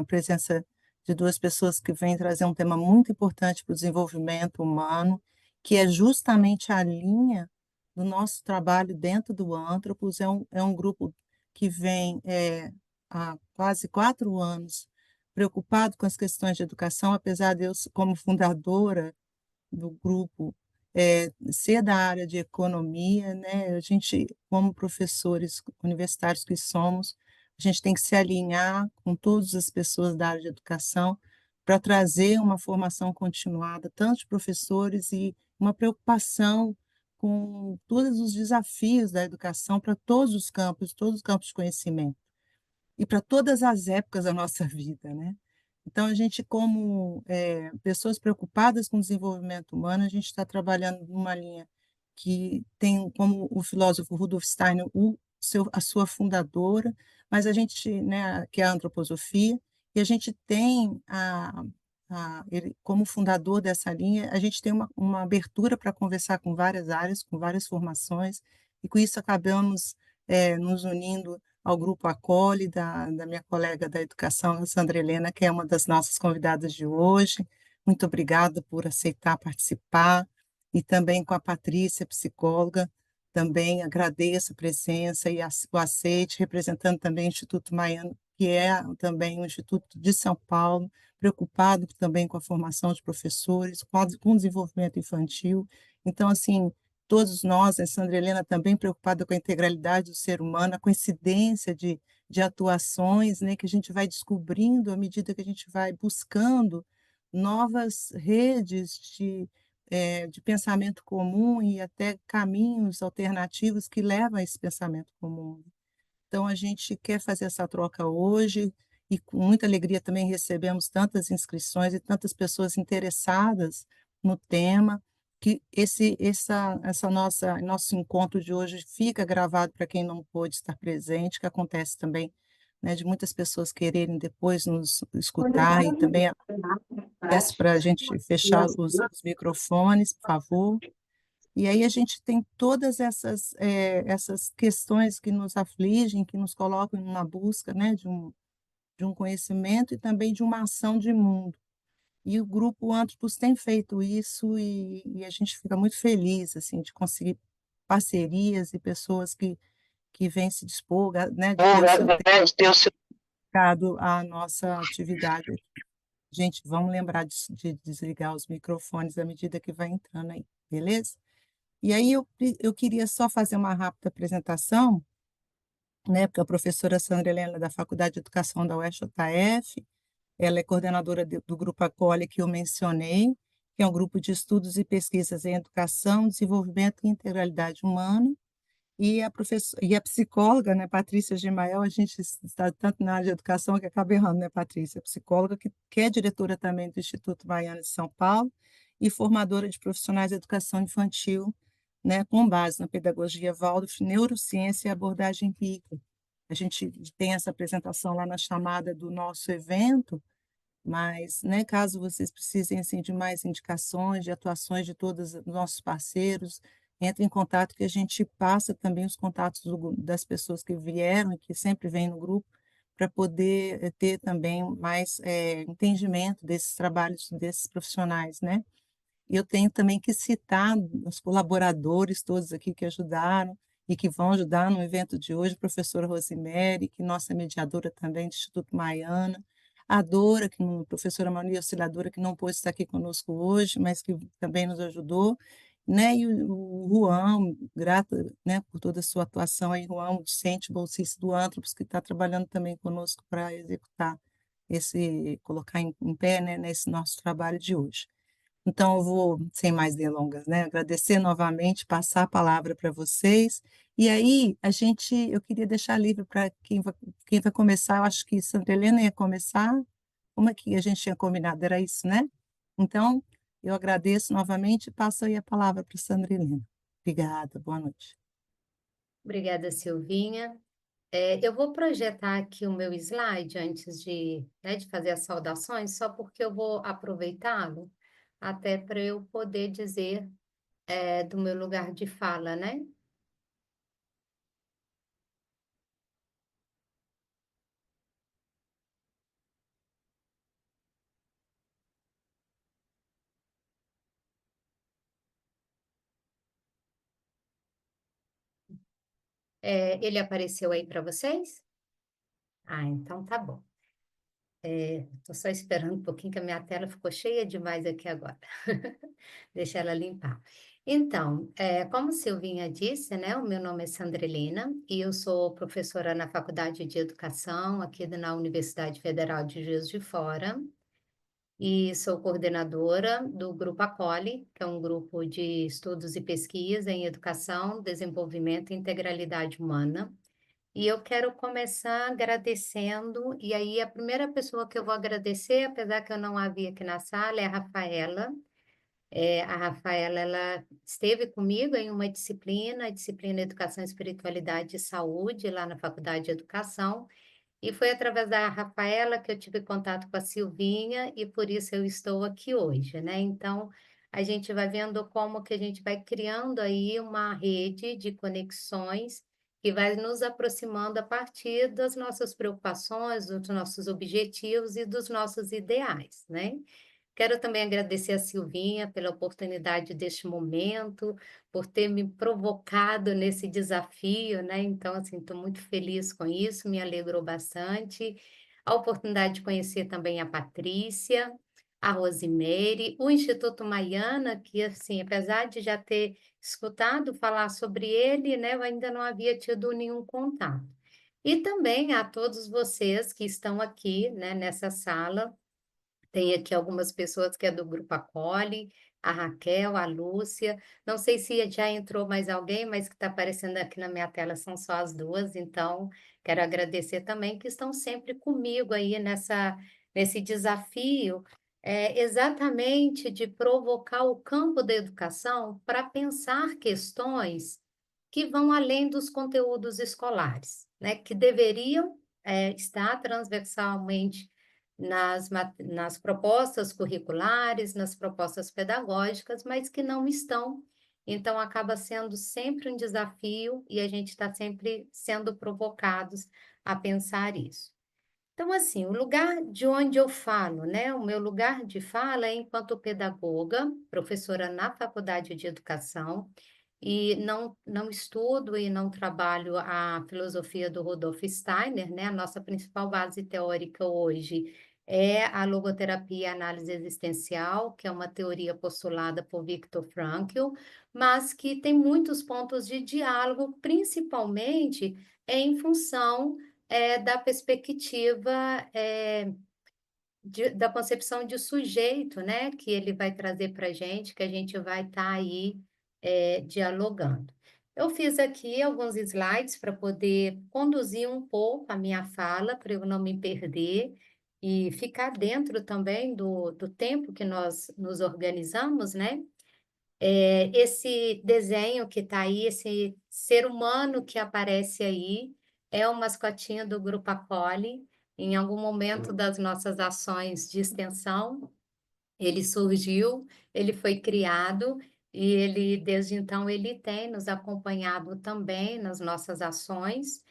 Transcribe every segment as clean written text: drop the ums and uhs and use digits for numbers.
a presença de 2 pessoas que vêm trazer um tema muito importante para o desenvolvimento humano, que é justamente a linha do nosso trabalho dentro do Anthropos. É um grupo que vem, há quase 4 anos preocupado com as questões de educação, apesar de eu, como fundadora do grupo, ser da área de economia, né, a gente, como professores universitários que somos, a gente tem que se alinhar com todas as pessoas da área de educação para trazer uma formação continuada, tanto de professores e uma preocupação com todos os desafios da educação para todos os campos de conhecimento e para todas as épocas da nossa vida, né. Então a gente como, pessoas preocupadas com o desenvolvimento humano, a gente está trabalhando numa linha que tem como o filósofo Rudolf Steiner a sua fundadora, mas a gente, né, que é a antroposofia, e a gente tem ele como fundador dessa linha, a gente tem uma abertura para conversar com várias áreas, com várias formações, e com isso acabamos, nos unindo ao grupo Acolhe, da minha colega da educação, a Sandra Helena, que é uma das nossas convidadas de hoje. Muito obrigada por aceitar participar, e também com a Patrícia, psicóloga, também agradeço a presença e o aceite, representando também o Instituto Maiano, que é também um instituto de São Paulo, preocupado também com a formação de professores, com o desenvolvimento infantil. Então, assim, todos nós, a Sandra Helena também preocupada com a integralidade do ser humano, a coincidência de atuações, né, que a gente vai descobrindo à medida que a gente vai buscando novas redes de pensamento comum e até caminhos alternativos que levam a esse pensamento comum. Então, a gente quer fazer essa troca hoje e com muita alegria também recebemos tantas inscrições e tantas pessoas interessadas no tema, que essa nosso encontro de hoje fica gravado para quem não pôde estar presente, que acontece também, né, de muitas pessoas quererem depois nos escutar, e também peço para a gente fechar os microfones, por favor. E aí a gente tem todas essas questões que nos afligem, que nos colocam numa busca, né, de um conhecimento e também de uma ação de mundo. E o grupo Anthropos tem feito isso, e a gente fica muito feliz, assim, de conseguir parcerias e pessoas que vêm se dispor, né, de ter o seu tempo dedicado à nossa atividade. Gente, vamos lembrar de desligar os microfones à medida que vai entrando aí, beleza? E aí eu queria só fazer uma rápida apresentação, né, porque a professora Sandra Helena é da Faculdade de Educação da UFJF, ela é coordenadora do grupo Acolhe que eu mencionei, que é um grupo de estudos e pesquisas em educação, desenvolvimento e integralidade humana, e a psicóloga, né, Patrícia Gemael, a gente está tanto na área de educação que acaba errando, né, Patrícia? Psicóloga, que é diretora também do Instituto Maiano de São Paulo e formadora de profissionais de educação infantil, né, com base na pedagogia Waldorf, neurociência e abordagem empírica. A gente tem essa apresentação lá na chamada do nosso evento, mas, né, caso vocês precisem, assim, de mais indicações, de atuações de todos os nossos parceiros, entre em contato que a gente passa também os contatos das pessoas que vieram e que sempre vêm no grupo, para poder ter também mais entendimento desses trabalhos desses profissionais, né? E eu tenho também que citar os colaboradores todos aqui que ajudaram e que vão ajudar no evento de hoje, a professora Rosemary, que é nossa mediadora também do Instituto Maiana, a Dora, professora Maria Auxiliadora, que não pôde estar aqui conosco hoje, mas que também nos ajudou, né? E o Juan, grata, né, por toda a sua atuação aí, Juan, docente, bolsista do Anthropos, que está trabalhando também conosco para executar colocar em pé, né, nesse nosso trabalho de hoje. Então, eu vou, sem mais delongas, né, agradecer novamente, passar a palavra para vocês. E aí, eu queria deixar livre para quem vai começar. Eu acho que Sandra Helena ia começar. Como é que a gente tinha combinado? Era isso, né? Então, eu agradeço novamente e passo aí a palavra para Sandra Helena. Obrigada, boa noite. Obrigada, Silvinha. Eu vou projetar aqui o meu slide antes de fazer as saudações, só porque eu vou aproveitá-lo até para eu poder dizer do meu lugar de fala, né? Ele apareceu aí para vocês? Ah, então tá bom. Estou só esperando um pouquinho que a minha tela ficou cheia demais aqui agora. Deixa ela limpar. Então, como Silvinha disse, né, o meu nome é Sandrelina e eu sou professora na Faculdade de Educação aqui na Universidade Federal de Juiz de Fora e sou coordenadora do Grupo Acoli, que é um grupo de estudos e pesquisa em educação, desenvolvimento e integralidade humana. E eu quero começar agradecendo, e aí a primeira pessoa que eu vou agradecer, apesar que eu não a vi aqui na sala, é a Rafaela. A Rafaela, ela esteve comigo em uma disciplina, a disciplina Educação, Espiritualidade e Saúde, lá na Faculdade de Educação, e foi através da Rafaela que eu tive contato com a Silvinha, e por isso eu estou aqui hoje, né? Então, a gente vai vendo como que a gente vai criando aí uma rede de conexões que vai nos aproximando a partir das nossas preocupações, dos nossos objetivos e dos nossos ideais, né? Quero também agradecer a Silvinha pela oportunidade deste momento, por ter me provocado nesse desafio, né? Então, assim, estou muito feliz com isso, me alegrou bastante. A oportunidade de conhecer também a Patrícia, a Rosimeire, o Instituto Maiana, que, assim, apesar de já ter escutado falar sobre ele, né, eu ainda não havia tido nenhum contato. E também a todos vocês que estão aqui, né, nessa sala, tem aqui algumas pessoas que é do Grupo Acolhe, a Raquel, a Lúcia. Não sei se já entrou mais alguém, mas que está aparecendo aqui na minha tela são só as duas. Então, quero agradecer também que estão sempre comigo aí nesse desafio, exatamente de provocar o campo da educação para pensar questões que vão além dos conteúdos escolares, né? Que deveriam, estar transversalmente nas propostas curriculares, nas propostas pedagógicas, mas que não estão. Então, acaba sendo sempre um desafio e a gente está sempre sendo provocados a pensar isso. Então, assim, o lugar de onde eu falo, né? O meu lugar de fala é enquanto pedagoga, professora na Faculdade de Educação, e não estudo e não trabalho a filosofia do Rudolf Steiner, né? A nossa principal base teórica hoje é a logoterapia e análise existencial, que é uma teoria postulada por Viktor Frankl, mas que tem muitos pontos de diálogo, principalmente em função da perspectiva da concepção de sujeito, né, que ele vai trazer para a gente, que a gente vai estar aí dialogando. Eu fiz aqui alguns slides para poder conduzir um pouco a minha fala, para eu não me perder e ficar dentro também do tempo que nós nos organizamos, né? Esse desenho que está aí, esse ser humano que aparece aí, é o mascotinho do Grupo Acolhe. Em algum momento das nossas ações de extensão, ele surgiu, ele foi criado e ele, desde então, ele tem nos acompanhado também nas nossas ações.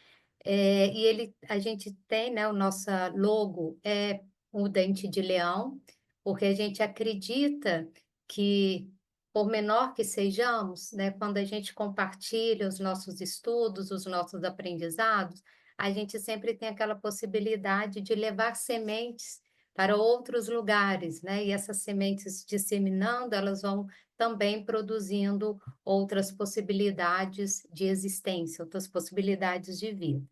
A gente tem, né, o nosso logo é o dente de leão, porque a gente acredita que, por menor que sejamos, né, quando a gente compartilha os nossos estudos, os nossos aprendizados, a gente sempre tem aquela possibilidade de levar sementes para outros lugares, né? E essas sementes disseminando, elas vão também produzindo outras possibilidades de existência, outras possibilidades de vida.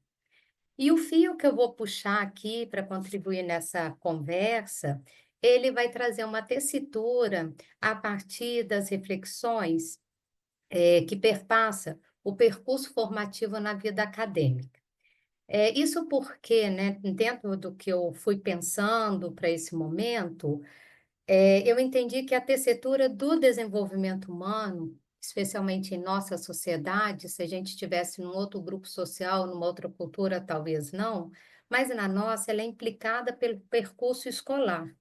E o fio que eu vou puxar aqui para contribuir nessa conversa, ele vai trazer uma tessitura a partir das reflexões que perpassa o percurso formativo na vida acadêmica. Isso porque, né, dentro do que eu fui pensando para esse momento, eu entendi que a tessitura do desenvolvimento humano, especialmente em nossa sociedade, se a gente estivesse num outro grupo social, numa outra cultura, talvez não, mas na nossa, ela é implicada pelo percurso escolar.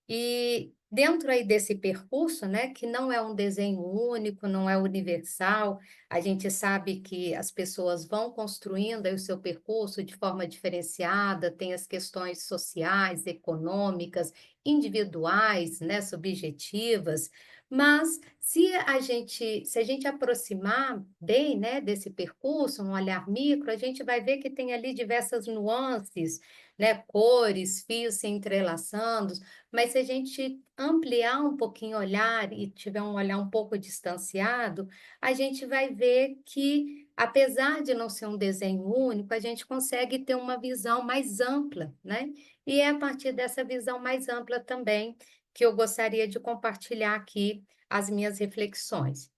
E dentro aí desse percurso, né, que não é um desenho único, não é universal, a gente sabe que as pessoas vão construindo aí o seu percurso de forma diferenciada, tem as questões sociais, econômicas, individuais, né, subjetivas, Mas se a gente aproximar bem, né, desse percurso, um olhar micro, a gente vai ver que tem ali diversas nuances, né, cores, fios se entrelaçando, mas se a gente ampliar um pouquinho o olhar e tiver um olhar um pouco distanciado, a gente vai ver que, apesar de não ser um desenho único, a gente consegue ter uma visão mais ampla, né? E é a partir dessa visão mais ampla também que eu gostaria de compartilhar aqui as minhas reflexões.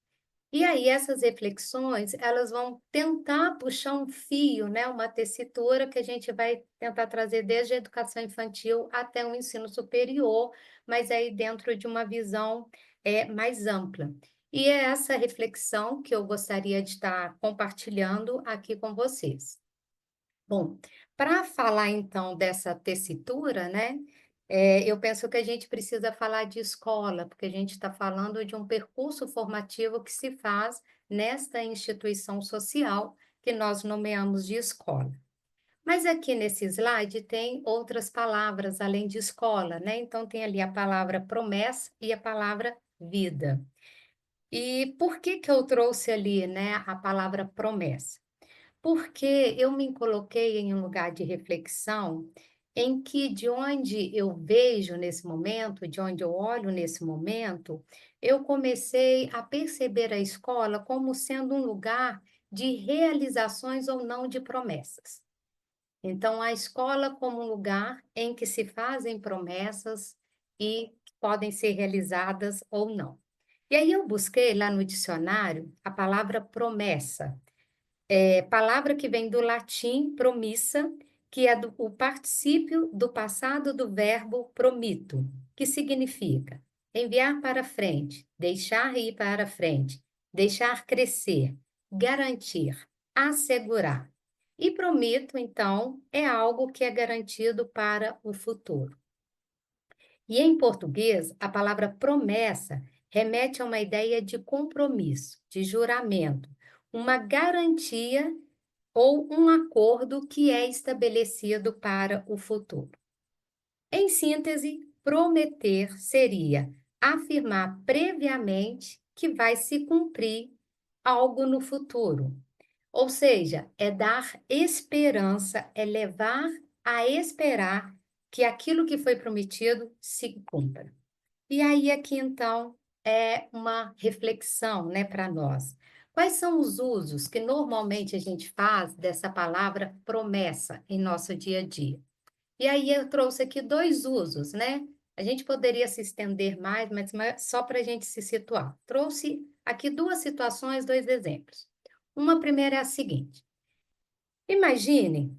E aí essas reflexões, elas vão tentar puxar um fio, né, uma tessitura que a gente vai tentar trazer desde a educação infantil até o ensino superior, mas aí dentro de uma visão mais ampla. E é essa reflexão que eu gostaria de estar compartilhando aqui com vocês. Bom, para falar então dessa tessitura, né, eu penso que a gente precisa falar de escola, porque a gente está falando de um percurso formativo que se faz nesta instituição social que nós nomeamos de escola. Mas aqui nesse slide tem outras palavras além de escola, né? Então tem ali a palavra promessa e a palavra vida. E por que que eu trouxe ali, né, a palavra promessa? Porque eu me coloquei em um lugar de reflexão em que, de onde eu vejo nesse momento, de onde eu olho nesse momento, eu comecei a perceber a escola como sendo um lugar de realizações ou não de promessas. Então, a escola como um lugar em que se fazem promessas e podem ser realizadas ou não. E aí eu busquei lá no dicionário a palavra promessa. Palavra que vem do latim promissa, que é o particípio do passado do verbo promito, que significa enviar para frente, deixar ir para frente, deixar crescer, garantir, assegurar. E promito, então, é algo que é garantido para o futuro. E em português, a palavra promessa remete a uma ideia de compromisso, de juramento, uma garantia ou um acordo que é estabelecido para o futuro. Em síntese, prometer seria afirmar previamente que vai se cumprir algo no futuro. Ou seja, é dar esperança, é levar a esperar que aquilo que foi prometido se cumpra. E aí aqui então é uma reflexão, né, para nós. Quais são os usos que normalmente a gente faz dessa palavra promessa em nosso dia a dia? E aí eu trouxe aqui dois usos, né? A gente poderia se estender mais, mas só para a gente se situar. Trouxe aqui duas situações, dois exemplos. Uma primeira é a seguinte: imagine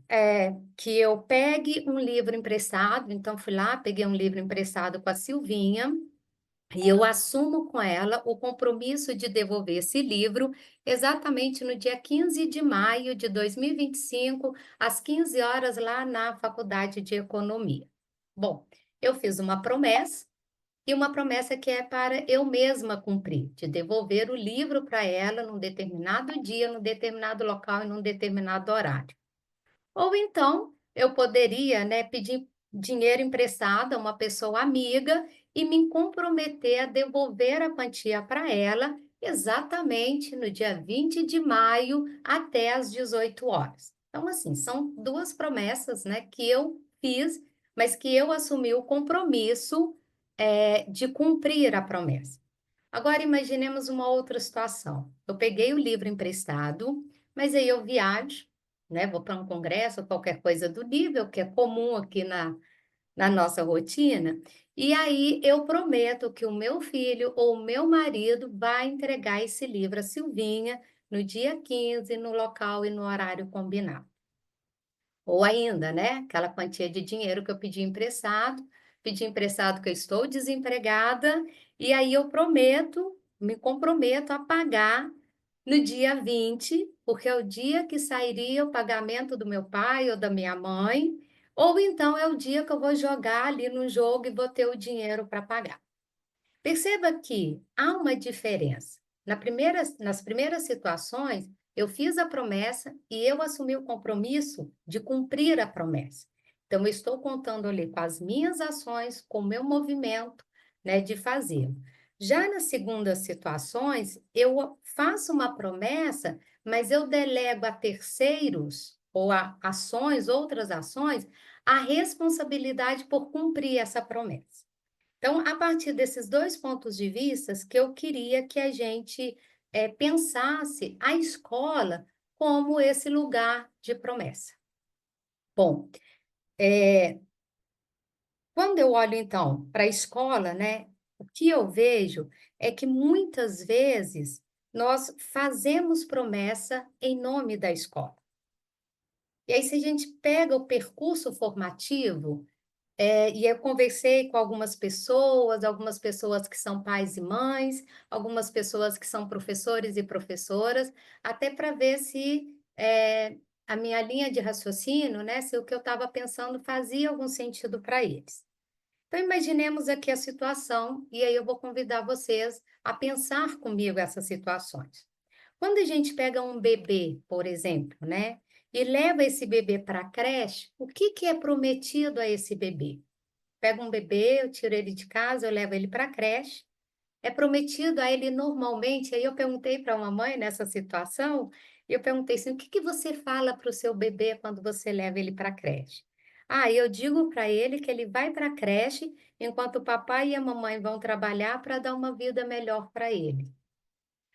que eu pegue um livro emprestado, então fui lá, peguei um livro emprestado com a Silvinha, e eu assumo com ela o compromisso de devolver esse livro exatamente no dia 15 de maio de 2025, às 15 horas, lá na Faculdade de Economia. Bom, eu fiz uma promessa, e uma promessa que é para eu mesma cumprir, de devolver o livro para ela num determinado dia, num determinado local e num determinado horário. Ou então, eu poderia, né, pedir dinheiro emprestado a uma pessoa amiga e me comprometer a devolver a quantia para ela exatamente no dia 20 de maio até às 18 horas. Então, assim, são duas promessas, né, que eu fiz, mas que eu assumi o compromisso, de cumprir a promessa. Agora, imaginemos uma outra situação. Eu peguei o livro emprestado, mas aí eu viajo, né? Vou para um congresso, qualquer coisa do nível, que é comum aqui na nossa rotina, e aí eu prometo que o meu filho ou o meu marido vai entregar esse livro à Silvinha no dia 15, no local e no horário combinado. Ou ainda, né, aquela quantia de dinheiro que eu pedi emprestado que eu estou desempregada, e aí eu prometo, me comprometo a pagar no dia 20, porque é o dia que sairia o pagamento do meu pai ou da minha mãe, ou então é o dia que eu vou jogar ali no jogo e vou ter o dinheiro para pagar. Perceba que há uma diferença. Nas primeiras situações, eu fiz a promessa e eu assumi o compromisso de cumprir a promessa. Então, eu estou contando ali com as minhas ações, com o meu movimento, né, de fazer. Já nas segundas situações, eu faço uma promessa, mas eu delego a terceiros ou a ações, outras ações, a responsabilidade por cumprir essa promessa. Então, a partir desses dois pontos de vista, que eu queria que a gente pensasse a escola como esse lugar de promessa. Bom, quando eu olho, então, para a escola, né, o que eu vejo é que muitas vezes nós fazemos promessa em nome da escola. E aí, se a gente pega o percurso formativo, e eu conversei com algumas pessoas que são pais e mães, algumas pessoas que são professores e professoras, até para ver se a minha linha de raciocínio, né, se o que eu estava pensando fazia algum sentido para eles. Então, imaginemos aqui a situação, e aí eu vou convidar vocês a pensar comigo essas situações. Quando a gente pega um bebê, por exemplo, né, e leva esse bebê para a creche, o que que é prometido a esse bebê? Pego um bebê, eu tiro ele de casa, eu levo ele para a creche. É prometido a ele normalmente, aí eu perguntei para uma mãe nessa situação, e eu perguntei assim, o que que você fala para o seu bebê quando você leva ele para a creche? Ah, eu digo para ele que ele vai para a creche enquanto o papai e a mamãe vão trabalhar para dar uma vida melhor para ele.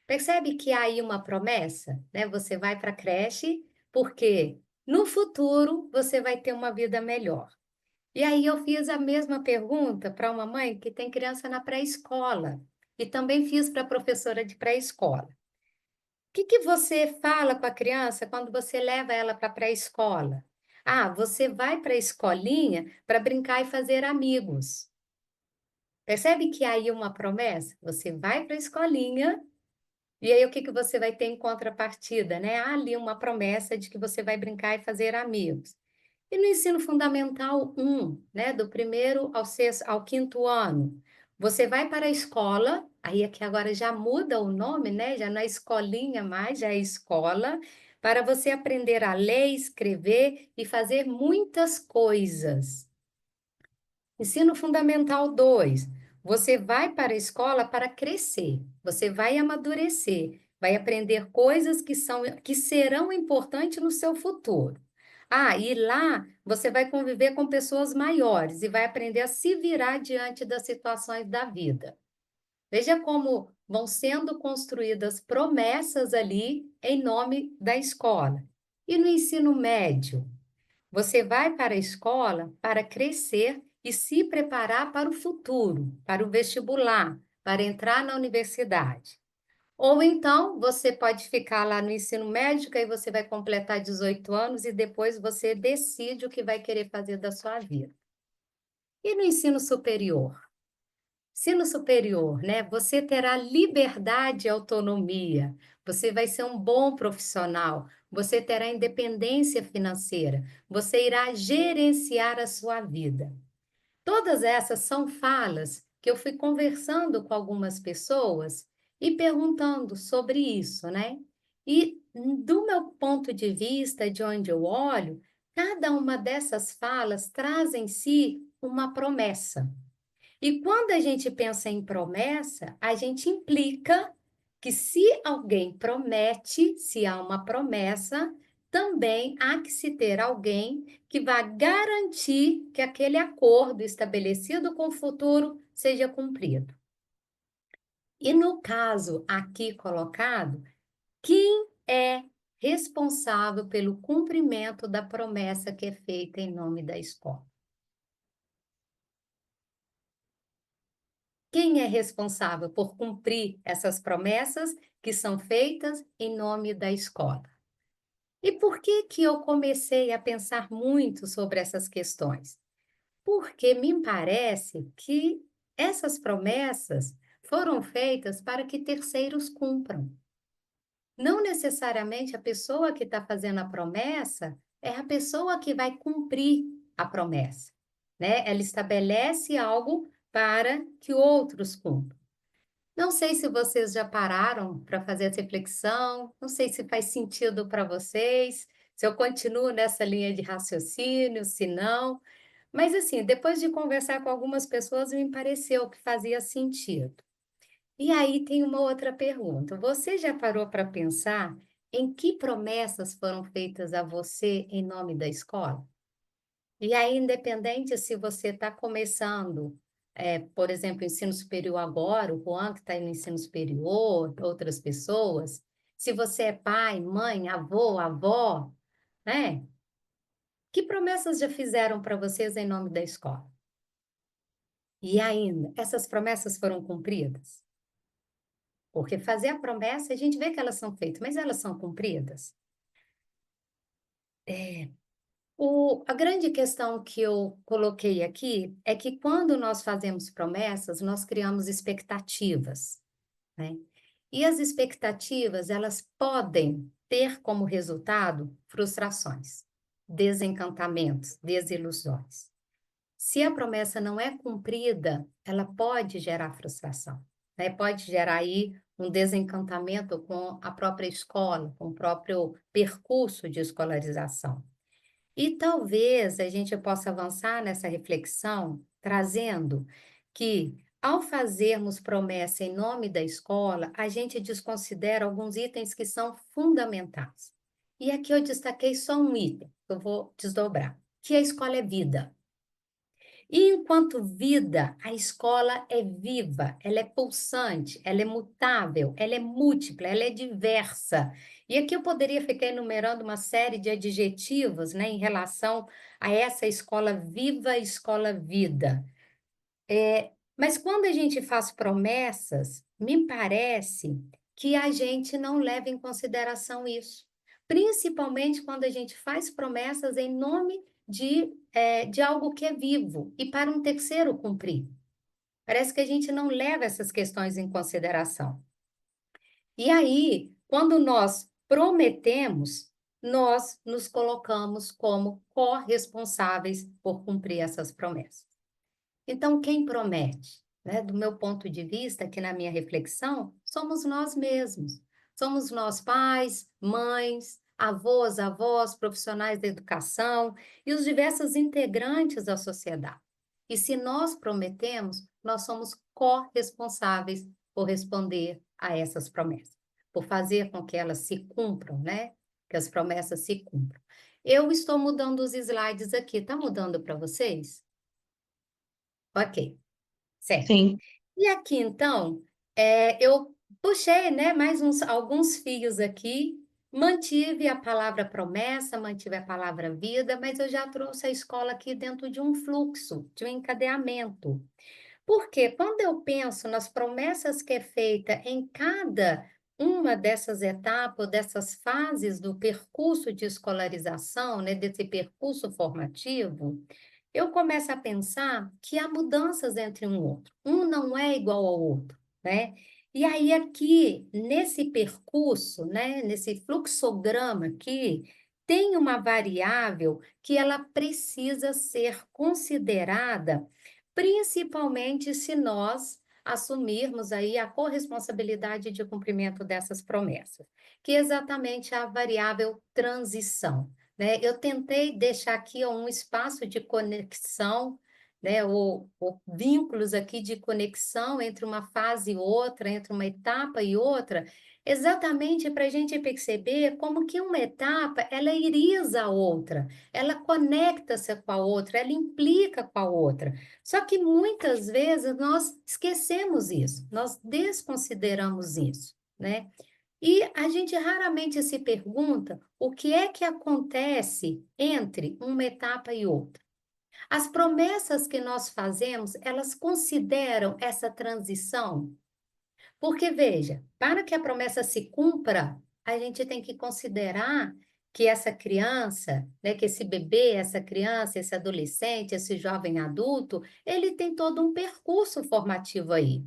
Percebe que há aí uma promessa, né? Você vai para a creche porque no futuro você vai ter uma vida melhor. E aí eu fiz a mesma pergunta para uma mãe que tem criança na pré-escola e também fiz para a professora de pré-escola. O que que você fala com a criança quando você leva ela para a pré-escola? Ah, você vai para a escolinha para brincar e fazer amigos. Percebe que há aí uma promessa? Você vai para a escolinha e aí o que que você vai ter em contrapartida, né? Há ali uma promessa de que você vai brincar e fazer amigos. E no ensino fundamental um, né, do primeiro ao sexto, ao quinto ano, você vai para a escola, aí aqui agora já muda o nome, né, já não é escolinha mais, já é escola, para você aprender a ler, escrever e fazer muitas coisas. Ensino Fundamental 2. Você vai para a escola para crescer, você vai amadurecer, vai aprender coisas que serão importantes no seu futuro. Ah, e lá você vai conviver com pessoas maiores e vai aprender a se virar diante das situações da vida. Veja como vão sendo construídas promessas ali em nome da escola. E no ensino médio? Você vai para a escola para crescer e se preparar para o futuro, para o vestibular, para entrar na universidade. Ou então você pode ficar lá no ensino médio, e você vai completar 18 anos e depois você decide o que vai querer fazer da sua vida. E no ensino superior? Ensino superior, né? Você terá liberdade e autonomia. Você vai ser um bom profissional. Você terá independência financeira. Você irá gerenciar a sua vida. Todas essas são falas que eu fui conversando com algumas pessoas e perguntando sobre isso, né? E do meu ponto de vista, de onde eu olho, cada uma dessas falas traz em si uma promessa. E quando a gente pensa em promessa, a gente implica que se alguém promete, se há uma promessa, também há que se ter alguém que vá garantir que aquele acordo estabelecido com o futuro seja cumprido. E no caso aqui colocado, quem é responsável pelo cumprimento da promessa que é feita em nome da escola? Quem é responsável por cumprir essas promessas que são feitas em nome da escola? E por que que eu comecei a pensar muito sobre essas questões? Porque me parece que essas promessas foram feitas para que terceiros cumpram. Não necessariamente a pessoa que está fazendo a promessa é a pessoa que vai cumprir a promessa, né? Ela estabelece algo para que outros cumpram. Não sei se vocês já pararam para fazer essa reflexão, não sei se faz sentido para vocês, se eu continuo nessa linha de raciocínio, se não. Mas, assim, depois de conversar com algumas pessoas, me pareceu que fazia sentido. E aí tem uma outra pergunta. Você já parou para pensar em que promessas foram feitas a você em nome da escola? E aí, independente se você está começando, por exemplo, ensino superior agora, o Juan que está no ensino superior, outras pessoas, se você é pai, mãe, avô, avó, né? Que promessas já fizeram para vocês em nome da escola? E ainda, essas promessas foram cumpridas? Porque fazer a promessa, a gente vê que elas são feitas, mas elas são cumpridas? A grande questão que eu coloquei aqui é que quando nós fazemos promessas, nós criamos expectativas, né? E as expectativas, elas podem ter como resultado frustrações, desencantamentos, desilusões. Se a promessa não é cumprida, ela pode gerar frustração, né? Pode gerar aí um desencantamento com a própria escola, com o próprio percurso de escolarização. E talvez a gente possa avançar nessa reflexão trazendo que, ao fazermos promessa em nome da escola, a gente desconsidera alguns itens que são fundamentais. E aqui eu destaquei só um item, que eu vou desdobrar, que a escola é vida. E enquanto vida, a escola é viva, ela é pulsante, ela é mutável, ela é múltipla, ela é diversa. E aqui eu poderia ficar enumerando uma série de adjetivos, né, em relação a essa escola viva, escola vida. Mas quando a gente faz promessas, me parece que a gente não leva em consideração isso. Principalmente quando a gente faz promessas em nome de algo que é vivo e para um terceiro cumprir. Parece que a gente não leva essas questões em consideração. E aí, quando nós prometemos, nós nos colocamos como corresponsáveis por cumprir essas promessas. Então, quem promete? Né? Do meu ponto de vista, aqui na minha reflexão, somos nós mesmos. Somos nós pais, mães, avós, avós, profissionais da educação e os diversos integrantes da sociedade. E se nós prometemos, nós somos corresponsáveis por responder a essas promessas, por fazer com que elas se cumpram, né? Que as promessas se cumpram. Eu estou mudando os slides aqui, tá mudando para vocês? Ok, certo. Sim, E aqui, então, eu puxei, né, alguns fios aqui, mantive a palavra promessa, mantive a palavra vida, mas eu já trouxe a escola aqui dentro de um fluxo, de um encadeamento. Porque quando eu penso nas promessas que é feita em cada uma dessas etapas, dessas fases do percurso de escolarização, né, desse percurso formativo, eu começo a pensar que há mudanças entre um e outro. Um não é igual ao outro, né? E aí aqui, nesse percurso, né, nesse fluxograma aqui, tem uma variável que ela precisa ser considerada, principalmente se nós assumirmos aí a corresponsabilidade de cumprimento dessas promessas, que é exatamente a variável transição, né? Eu tentei deixar aqui um espaço de conexão, né? O vínculos aqui de conexão entre uma fase e outra, entre uma etapa e outra, exatamente para a gente perceber como que uma etapa, ela irisa a outra, ela conecta-se com a outra, ela implica com a outra. Só que muitas vezes nós esquecemos isso, nós desconsideramos isso, né? E a gente raramente se pergunta o que é que acontece entre uma etapa e outra. As promessas que nós fazemos, elas consideram essa transição? Porque, veja, para que a promessa se cumpra, a gente tem que considerar que essa criança, né, que esse bebê, essa criança, esse adolescente, esse jovem adulto, ele tem todo um percurso formativo aí.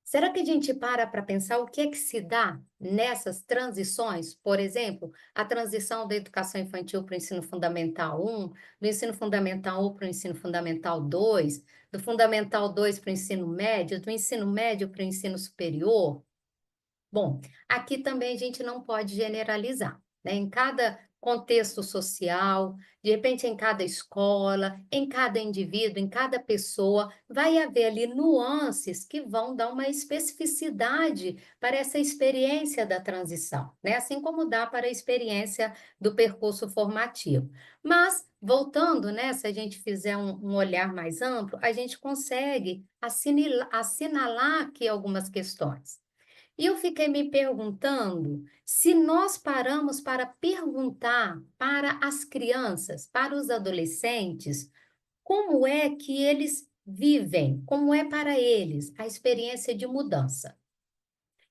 Será que a gente para pensar o que é que se dá nessas transições? Por exemplo, a transição da educação infantil para o ensino fundamental 1, do ensino fundamental 1 para o ensino fundamental 2, do fundamental 2 para o ensino médio, do ensino médio para o ensino superior? Bom, aqui também a gente não pode generalizar, né? Em cada contexto social, de repente em cada escola, em cada indivíduo, em cada pessoa, vai haver ali nuances que vão dar uma especificidade para essa experiência da transição, né? Assim como dá para a experiência do percurso formativo. Mas, voltando, né, se a gente fizer um olhar mais amplo, a gente consegue assinalar aqui algumas questões. E eu fiquei me perguntando se nós paramos para perguntar para as crianças, para os adolescentes, como é que eles vivem, como é para eles a experiência de mudança.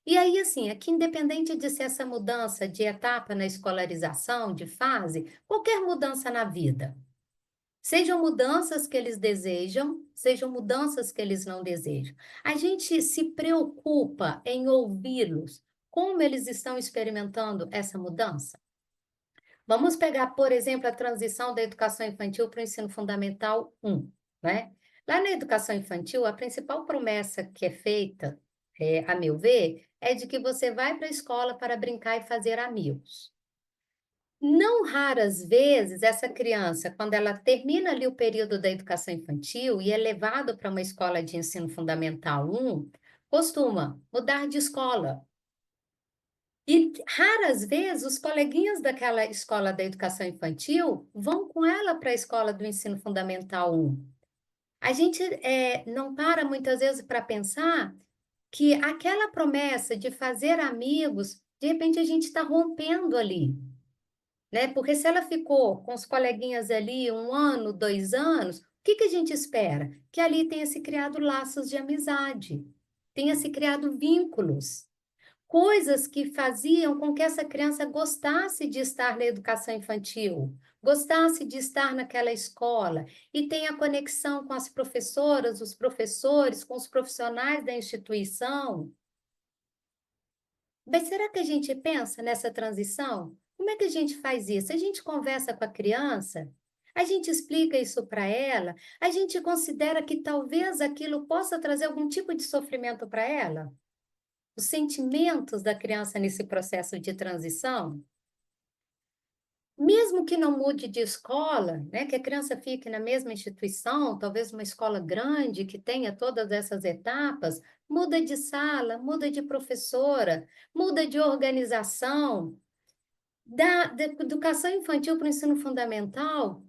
E aí, assim, aqui, independente de ser essa mudança de etapa na escolarização, de fase, qualquer mudança na vida, sejam mudanças que eles desejam, sejam mudanças que eles não desejam. A gente se preocupa em ouvi-los, como eles estão experimentando essa mudança. Vamos pegar, por exemplo, a transição da educação infantil para o ensino fundamental 1, né? Lá na educação infantil, a principal promessa que é feita, a meu ver, é de que você vai para a escola para brincar e fazer amigos. Não raras vezes, essa criança, quando ela termina ali o período da educação infantil e é levado para uma escola de ensino fundamental 1, costuma mudar de escola. E raras vezes os coleguinhas daquela escola da educação infantil vão com ela para a escola do ensino fundamental 1. A gente não para muitas vezes para pensar que aquela promessa de fazer amigos, de repente a gente está rompendo ali, né? Porque se ela ficou com os coleguinhas ali 1 ano, 2 anos, o que que a gente espera? Que ali tenha se criado laços de amizade, tenha se criado vínculos, coisas que faziam com que essa criança gostasse de estar na educação infantil, gostasse de estar naquela escola e tenha conexão com as professoras, os professores, com os profissionais da instituição. Mas será que a gente pensa nessa transição? Como é que a gente faz isso? A gente conversa com a criança, a gente explica isso para ela, a gente considera que talvez aquilo possa trazer algum tipo de sofrimento para ela? Os sentimentos da criança nesse processo de transição? Mesmo que não mude de escola, né, que a criança fique na mesma instituição, talvez uma escola grande que tenha todas essas etapas, muda de sala, muda de professora, muda de organização. Da educação infantil para o ensino fundamental,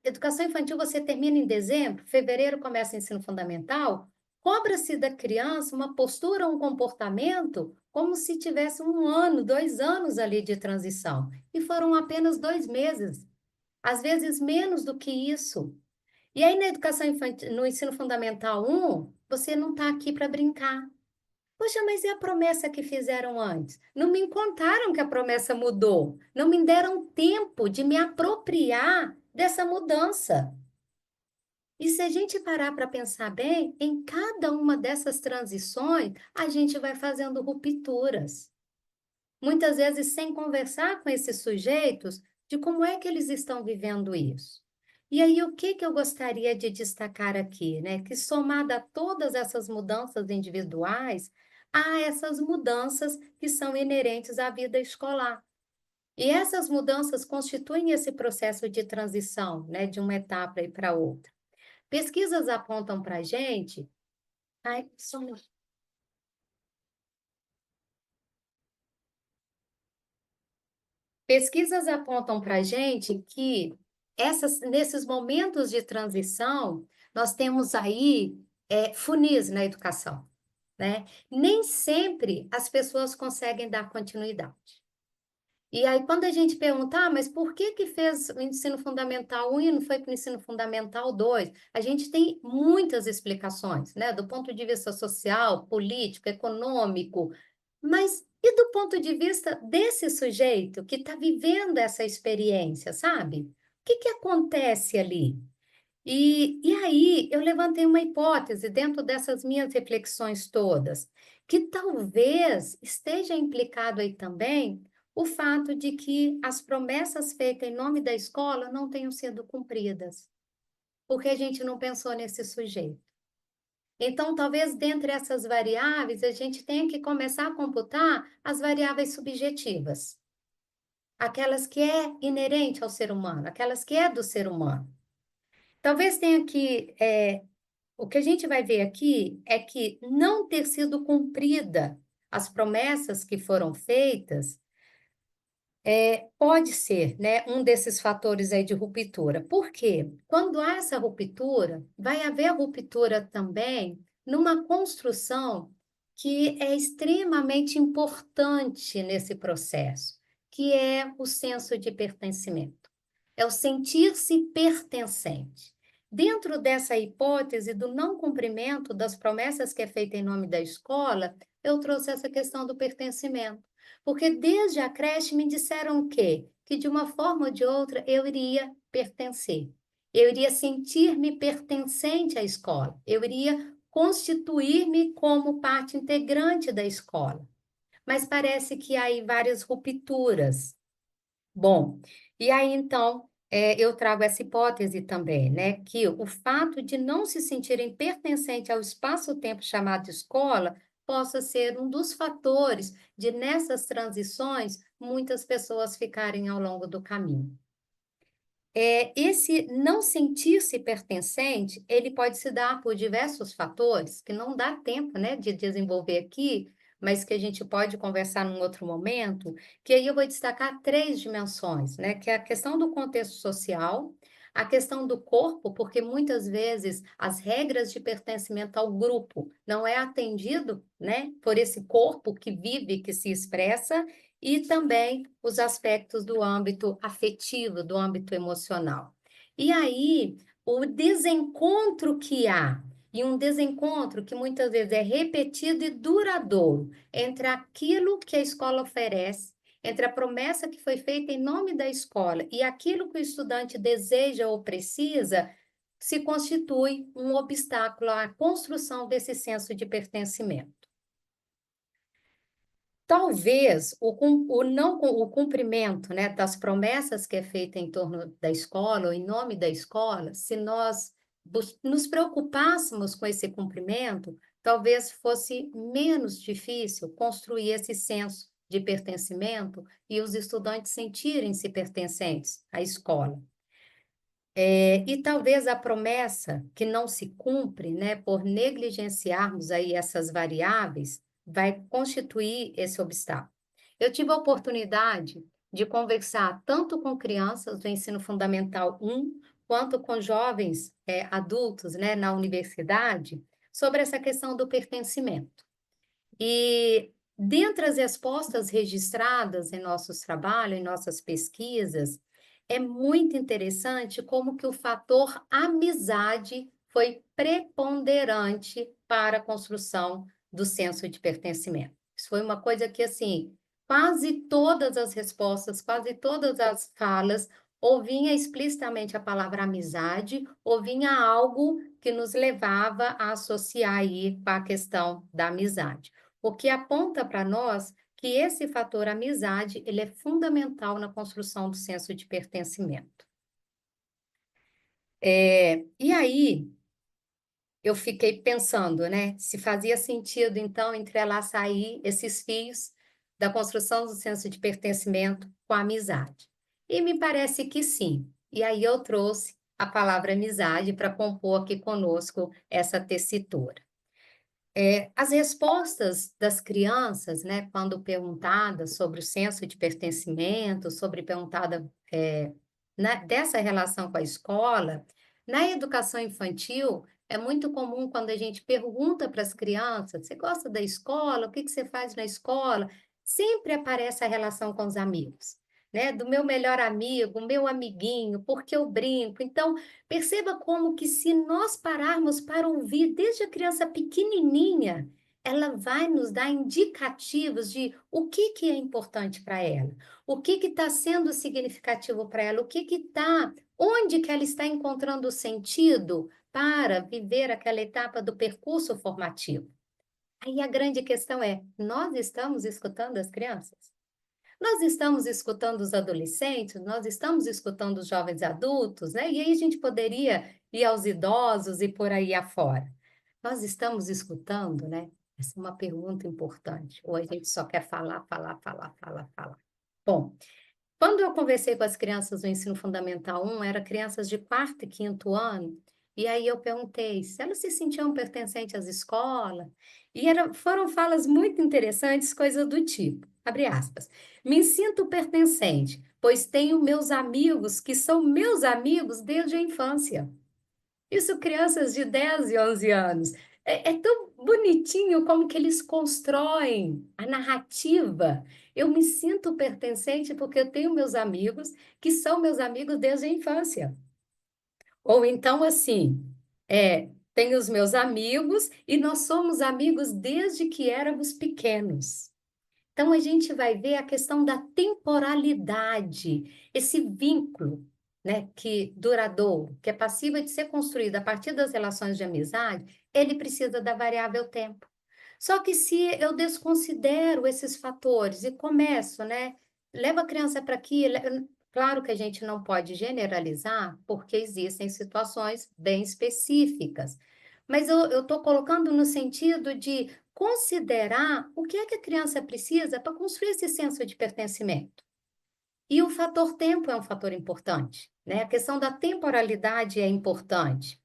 educação infantil você termina em dezembro, fevereiro começa o ensino fundamental, cobra-se da criança uma postura, um comportamento, como se tivesse 1 ano, 2 anos ali de transição. E foram apenas 2 meses, às vezes menos do que isso. E aí, na educação infantil, no ensino fundamental 1, você não está aqui para brincar. Poxa, mas e a promessa que fizeram antes? Não me contaram que a promessa mudou. Não me deram tempo de me apropriar dessa mudança. E se a gente parar para pensar bem, em cada uma dessas transições, a gente vai fazendo rupturas. Muitas vezes sem conversar com esses sujeitos de como é que eles estão vivendo isso. E aí, o que que eu gostaria de destacar aqui, né? Que somada a todas essas mudanças individuais, há essas mudanças que são inerentes à vida escolar. E essas mudanças constituem esse processo de transição, né? De uma etapa para outra. Pesquisas apontam para a gente. Ai, só um minuto. Pesquisas apontam para a gente que nesses momentos de transição, nós temos aí funis na educação, né? Nem sempre as pessoas conseguem dar continuidade. E aí, quando a gente pergunta, mas por que que fez o ensino fundamental 1 e não foi para o ensino fundamental 2? A gente tem muitas explicações, né? Do ponto de vista social, político, econômico, mas e do ponto de vista desse sujeito que está vivendo essa experiência, sabe? O que que acontece ali? E aí eu levantei uma hipótese dentro dessas minhas reflexões todas, que talvez esteja implicado aí também o fato de que as promessas feitas em nome da escola não tenham sido cumpridas, porque a gente não pensou nesse sujeito. Então, talvez dentre essas variáveis, a gente tenha que começar a computar as variáveis subjetivas. aquelas que é inerente ao ser humano, aquelas que é do ser humano. Talvez tenha que, o que a gente vai ver aqui é que não ter sido cumprida as promessas que foram feitas pode ser, né, um desses fatores aí de ruptura. Por quê? Quando há essa ruptura, vai haver ruptura também numa construção que é extremamente importante nesse processo, que é o senso de pertencimento. É o sentir-se pertencente. Dentro dessa hipótese do não cumprimento das promessas que é feita em nome da escola, eu trouxe essa questão do pertencimento. Porque desde a creche me disseram o quê? Que de uma forma ou de outra eu iria pertencer. Eu iria sentir-me pertencente à escola. Eu iria constituir-me como parte integrante da escola. Mas parece que há aí várias rupturas. Bom, e aí então eu trago essa hipótese também, né? Que o fato de não se sentirem pertencentes ao espaço-tempo chamado escola possa ser um dos fatores de, nessas transições, muitas pessoas ficarem ao longo do caminho. Esse não sentir-se pertencente, ele pode se dar por diversos fatores, que não dá tempo, né, de desenvolver aqui, mas que a gente pode conversar num outro momento, que aí eu vou destacar três dimensões, né, que é a questão do contexto social, a questão do corpo, porque muitas vezes as regras de pertencimento ao grupo não é atendido, né, por esse corpo que vive, que se expressa, e também os aspectos do âmbito afetivo, do âmbito emocional. E aí, o desencontro que há, e um desencontro que muitas vezes é repetido e duradouro, entre aquilo que a escola oferece, entre a promessa que foi feita em nome da escola e aquilo que o estudante deseja ou precisa, se constitui um obstáculo à construção desse senso de pertencimento. Talvez o cumprimento, né, das promessas que é feita em torno da escola ou em nome da escola, se nós nos preocupássemos com esse cumprimento, talvez fosse menos difícil construir esse senso de pertencimento e os estudantes sentirem-se pertencentes à escola. E talvez a promessa que não se cumpre, né, por negligenciarmos aí essas variáveis, vai constituir esse obstáculo. Eu tive a oportunidade de conversar tanto com crianças do ensino fundamental 1, quanto com jovens adultos, né, na universidade, sobre essa questão do pertencimento. E dentre as respostas registradas em nossos trabalhos, em nossas pesquisas, é muito interessante como que o fator amizade foi preponderante para a construção do senso de pertencimento. Isso foi uma coisa que, assim, quase todas as respostas, quase todas as falas, ou vinha explicitamente a palavra amizade, ou vinha algo que nos levava a associar aí com a questão da amizade. O que aponta para nós que esse fator amizade, ele é fundamental na construção do senso de pertencimento. E aí, eu fiquei pensando, né, se fazia sentido, então, entrelaçar aí esses fios da construção do senso de pertencimento com a amizade. E me parece que sim. E aí eu trouxe a palavra amizade para compor aqui conosco essa tessitura. As respostas das crianças, né, quando perguntadas sobre o senso de pertencimento, sobre perguntada, dessa relação com a escola, na educação infantil, é muito comum quando a gente pergunta para as crianças: você gosta da escola? O que que você faz na escola? Sempre aparece a relação com os amigos, né? Do meu melhor amigo, meu amiguinho, porque eu brinco. Então, perceba como que se nós pararmos para ouvir desde a criança pequenininha, ela vai nos dar indicativos de o que que é importante para ela, o que está sendo significativo para ela, o que está, onde que ela está encontrando sentido para viver aquela etapa do percurso formativo. Aí a grande questão é: nós estamos escutando as crianças? Nós estamos escutando os adolescentes, nós estamos escutando os jovens adultos, né? E aí a gente poderia ir aos idosos e por aí afora. Nós estamos escutando, né? Essa é uma pergunta importante. Ou a gente só quer falar, falar, falar, falar, falar. Bom, Quando eu conversei com as crianças do ensino fundamental 1, eram crianças de quarto e quinto ano, e aí eu perguntei se elas se sentiam pertencentes às escolas, e foram falas muito interessantes, coisas do tipo, abre aspas, me sinto pertencente, pois tenho meus amigos que são meus amigos desde a infância. Isso crianças de 10 e 11 anos. É tão bonitinho como que eles constroem a narrativa. Eu me sinto pertencente porque eu tenho meus amigos que são meus amigos desde a infância. Ou então, assim, tenho os meus amigos e nós somos amigos desde que éramos pequenos. Então, a gente vai ver a questão da temporalidade, esse vínculo, né, que duradouro, que é passível de ser construído a partir das relações de amizade, ele precisa da variável tempo. Só que se eu desconsidero esses fatores e começo, né, leva a criança para aqui, claro que a gente não pode generalizar, porque existem situações bem específicas, mas eu estou colocando no sentido de considerar o que é que a criança precisa para construir esse senso de pertencimento. E o fator tempo é um fator importante, né? A questão da temporalidade é importante.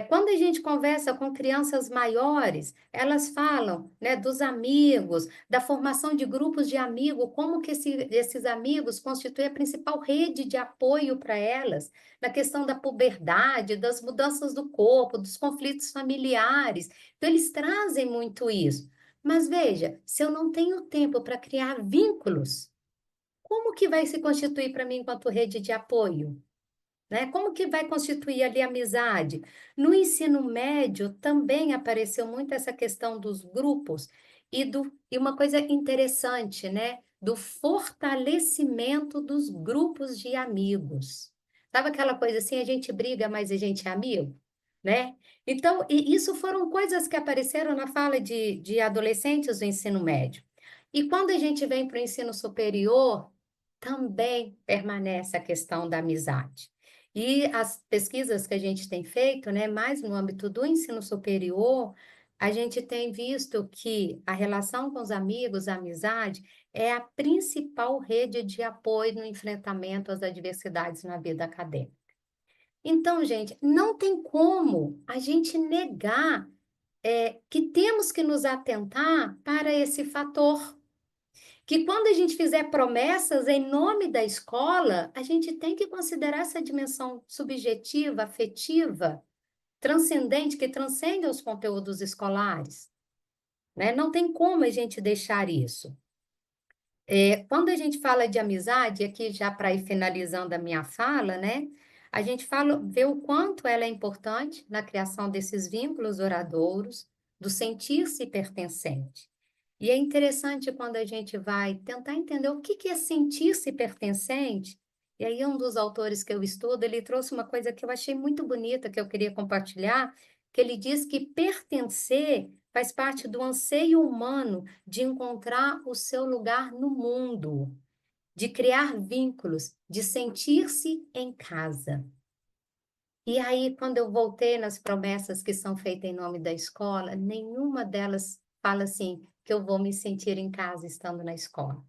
Quando a gente conversa com crianças maiores, elas falam, né, dos amigos, da formação de grupos de amigos, como que esses amigos constituem a principal rede de apoio para elas, na questão da puberdade, das mudanças do corpo, dos conflitos familiares. Então, eles trazem muito isso. Mas veja, se eu não tenho tempo para criar vínculos, como que vai se constituir para mim enquanto rede de apoio? Né? Como que vai constituir ali amizade? No ensino médio também apareceu muito essa questão dos grupos e uma coisa interessante, né? Do fortalecimento dos grupos de amigos. Sabe aquela coisa assim, a gente briga, mas a gente é amigo? Né? Então, e isso foram coisas que apareceram na fala de adolescentes do ensino médio. E quando a gente vem para o ensino superior, também permanece a questão da amizade. E as pesquisas que a gente tem feito, né, mais no âmbito do ensino superior, a gente tem visto que a relação com os amigos, a amizade, é a principal rede de apoio no enfrentamento às adversidades na vida acadêmica. Então, gente, não tem como a gente negar que temos que nos atentar para esse fator que quando a gente fizer promessas em nome da escola, a gente tem que considerar essa dimensão subjetiva, afetiva, transcendente, que transcende os conteúdos escolares, né? Não tem como a gente deixar isso. Quando a gente fala de amizade, aqui já para ir finalizando a minha fala, né? A gente vê o quanto ela é importante na criação desses vínculos duradouros, do sentir-se pertencente. E é interessante quando a gente vai tentar entender o que é sentir-se pertencente. E aí, um dos autores que eu estudo, ele trouxe uma coisa que eu achei muito bonita, que eu queria compartilhar, que ele diz que pertencer faz parte do anseio humano de encontrar o seu lugar no mundo, de criar vínculos, de sentir-se em casa. E aí, quando eu voltei nas promessas que são feitas em nome da escola, nenhuma delas fala assim, que eu vou me sentir em casa estando na escola.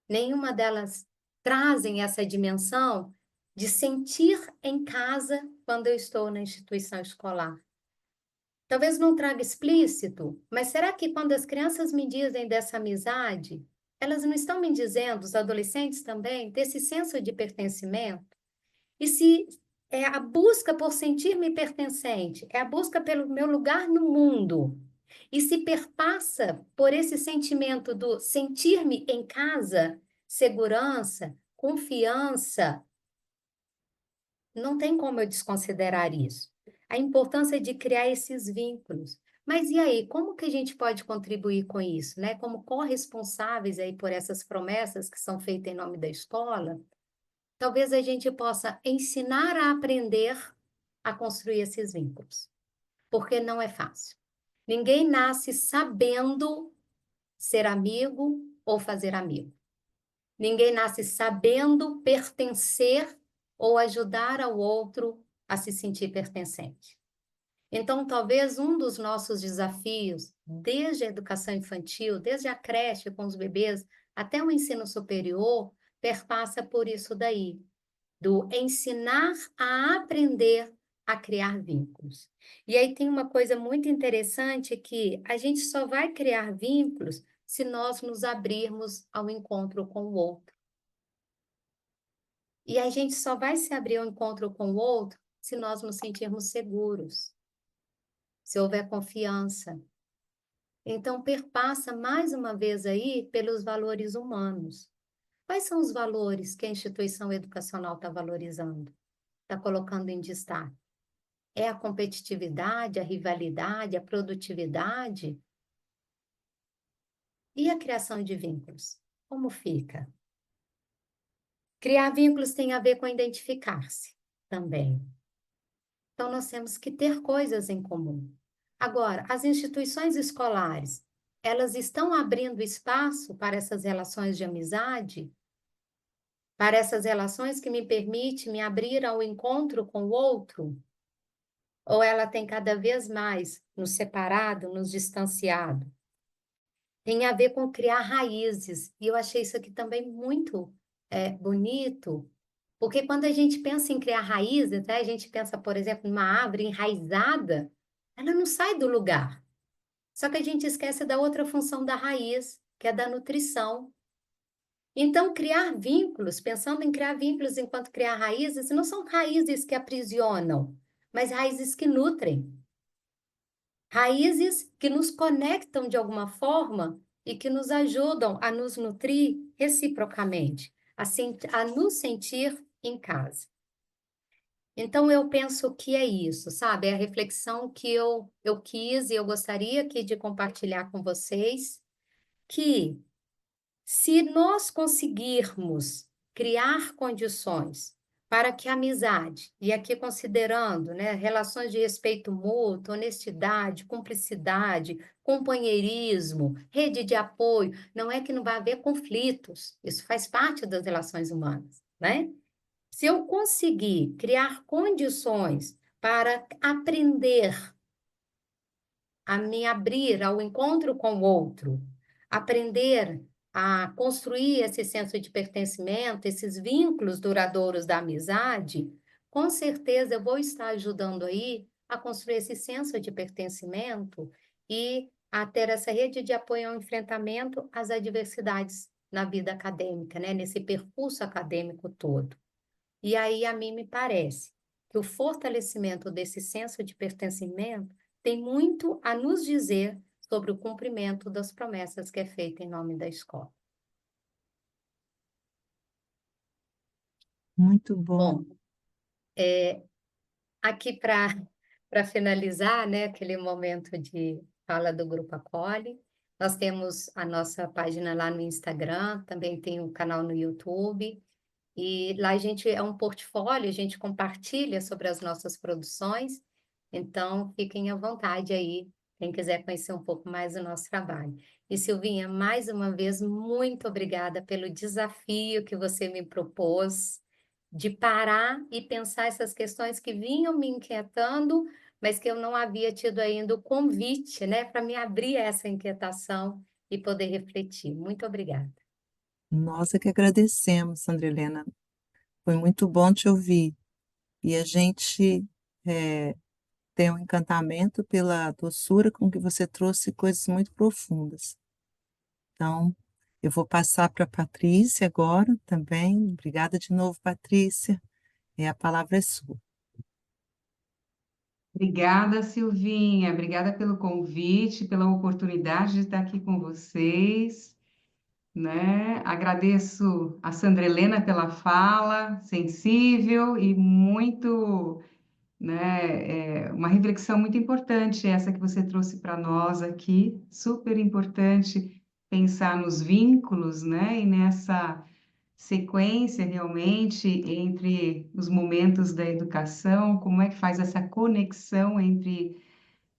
Nenhuma delas trazem essa dimensão de sentir em casa quando eu estou na instituição escolar. Talvez não traga explícito, mas será que quando as crianças me dizem dessa amizade, elas não estão me dizendo, os adolescentes também, desse senso de pertencimento? E se é a busca por sentir-me pertencente, é a busca pelo meu lugar no mundo, e se perpassa por esse sentimento do sentir-me em casa, segurança, confiança, não tem como eu desconsiderar isso. A importância de criar esses vínculos. Mas e aí, como que a gente pode contribuir com isso, né? Como corresponsáveis aí por essas promessas que são feitas em nome da escola, talvez a gente possa ensinar a aprender a construir esses vínculos, porque não é fácil. Ninguém nasce sabendo ser amigo ou fazer amigo. Ninguém nasce sabendo pertencer ou ajudar ao outro a se sentir pertencente. Então, talvez um dos nossos desafios, desde a educação infantil, desde a creche com os bebês, até o ensino superior, perpassa por isso daí, do ensinar a aprender a criar vínculos. E aí tem uma coisa muito interessante que a gente só vai criar vínculos se nós nos abrirmos ao encontro com o outro. E a gente só vai se abrir ao encontro com o outro se nós nos sentirmos seguros, se houver confiança. Então, perpassa mais uma vez aí pelos valores humanos. Quais são os valores que a instituição educacional está valorizando, está colocando em destaque? É a competitividade, a rivalidade, a produtividade e a criação de vínculos? Como fica? Criar vínculos tem a ver com identificar-se também. Então, nós temos que ter coisas em comum. Agora, as instituições escolares, elas estão abrindo espaço para essas relações de amizade, para essas relações que me permitem me abrir ao encontro com o outro? Ou ela tem cada vez mais nos separado, nos distanciado? Tem a ver com criar raízes, e eu achei isso aqui também muito bonito, porque quando a gente pensa em criar raízes, né, a gente pensa, por exemplo, numa árvore enraizada, ela não sai do lugar. Só que a gente esquece da outra função da raiz, que é da nutrição. Então, criar vínculos, pensando em criar vínculos enquanto criar raízes, não são raízes que aprisionam, mas raízes que nutrem. Raízes que nos conectam de alguma forma e que nos ajudam a nos nutrir reciprocamente, a nos sentir em casa. Então, eu penso que é isso, sabe? É a reflexão que eu quis e eu gostaria aqui de compartilhar com vocês, que se nós conseguirmos criar condições para que a amizade, e aqui considerando, né, relações de respeito mútuo, honestidade, cumplicidade, companheirismo, rede de apoio, não é que não vai haver conflitos, isso faz parte das relações humanas, né? Se eu conseguir criar condições para aprender a me abrir ao encontro com o outro, aprender a construir esse senso de pertencimento, esses vínculos duradouros da amizade, com certeza eu vou estar ajudando aí a construir esse senso de pertencimento e a ter essa rede de apoio ao enfrentamento às adversidades na vida acadêmica, né? Nesse percurso acadêmico todo. E aí a mim me parece que o fortalecimento desse senso de pertencimento tem muito a nos dizer sobre o cumprimento das promessas que é feita em nome da escola. Muito bom. Bom, aqui para finalizar, né, aquele momento de fala do Grupo Acolhe, nós temos a nossa página lá no Instagram, também tem um canal no YouTube, e lá a gente é um portfólio, a gente compartilha sobre as nossas produções, então fiquem à vontade aí, quem quiser conhecer um pouco mais do nosso trabalho. E Silvinha, mais uma vez, muito obrigada pelo desafio que você me propôs de parar e pensar essas questões que vinham me inquietando, mas que eu não havia tido ainda o convite, né, para me abrir a essa inquietação e poder refletir. Muito obrigada. Nós é que agradecemos, Sandra Helena. Foi muito bom te ouvir. E a gente tem um encantamento pela doçura com que você trouxe coisas muito profundas. Então, eu vou passar para a Patrícia agora também. Obrigada de novo, Patrícia. E a palavra é sua. Obrigada, Silvinha. Obrigada pelo convite, pela oportunidade de estar aqui com vocês, né? Agradeço a Sandra Helena pela fala sensível e muito, né, uma reflexão muito importante essa que você trouxe para nós aqui, super importante pensar nos vínculos, né, e nessa sequência realmente entre os momentos da educação, como é que faz essa conexão entre,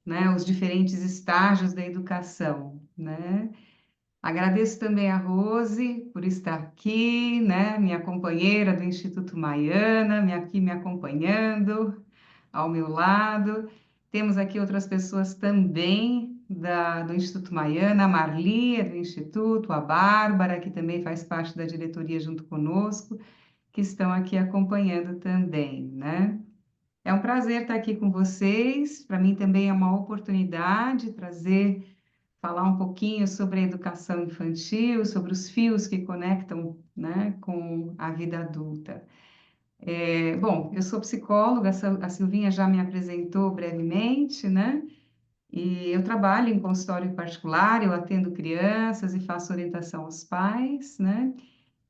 né, os diferentes estágios da educação, né? Agradeço também a Rose por estar aqui, né, minha companheira do Instituto Maiana, aqui me acompanhando ao meu lado. Temos aqui outras pessoas também do Instituto Maiana, a Marli, é do Instituto, a Bárbara, que também faz parte da diretoria junto conosco, que estão aqui acompanhando também, né? É um prazer estar aqui com vocês. Para mim também é uma oportunidade falar um pouquinho sobre a educação infantil, sobre os fios que conectam, né, com a vida adulta. Bom, eu sou psicóloga, a Silvinha já me apresentou brevemente, né? E eu trabalho em consultório particular, eu atendo crianças e faço orientação aos pais, né?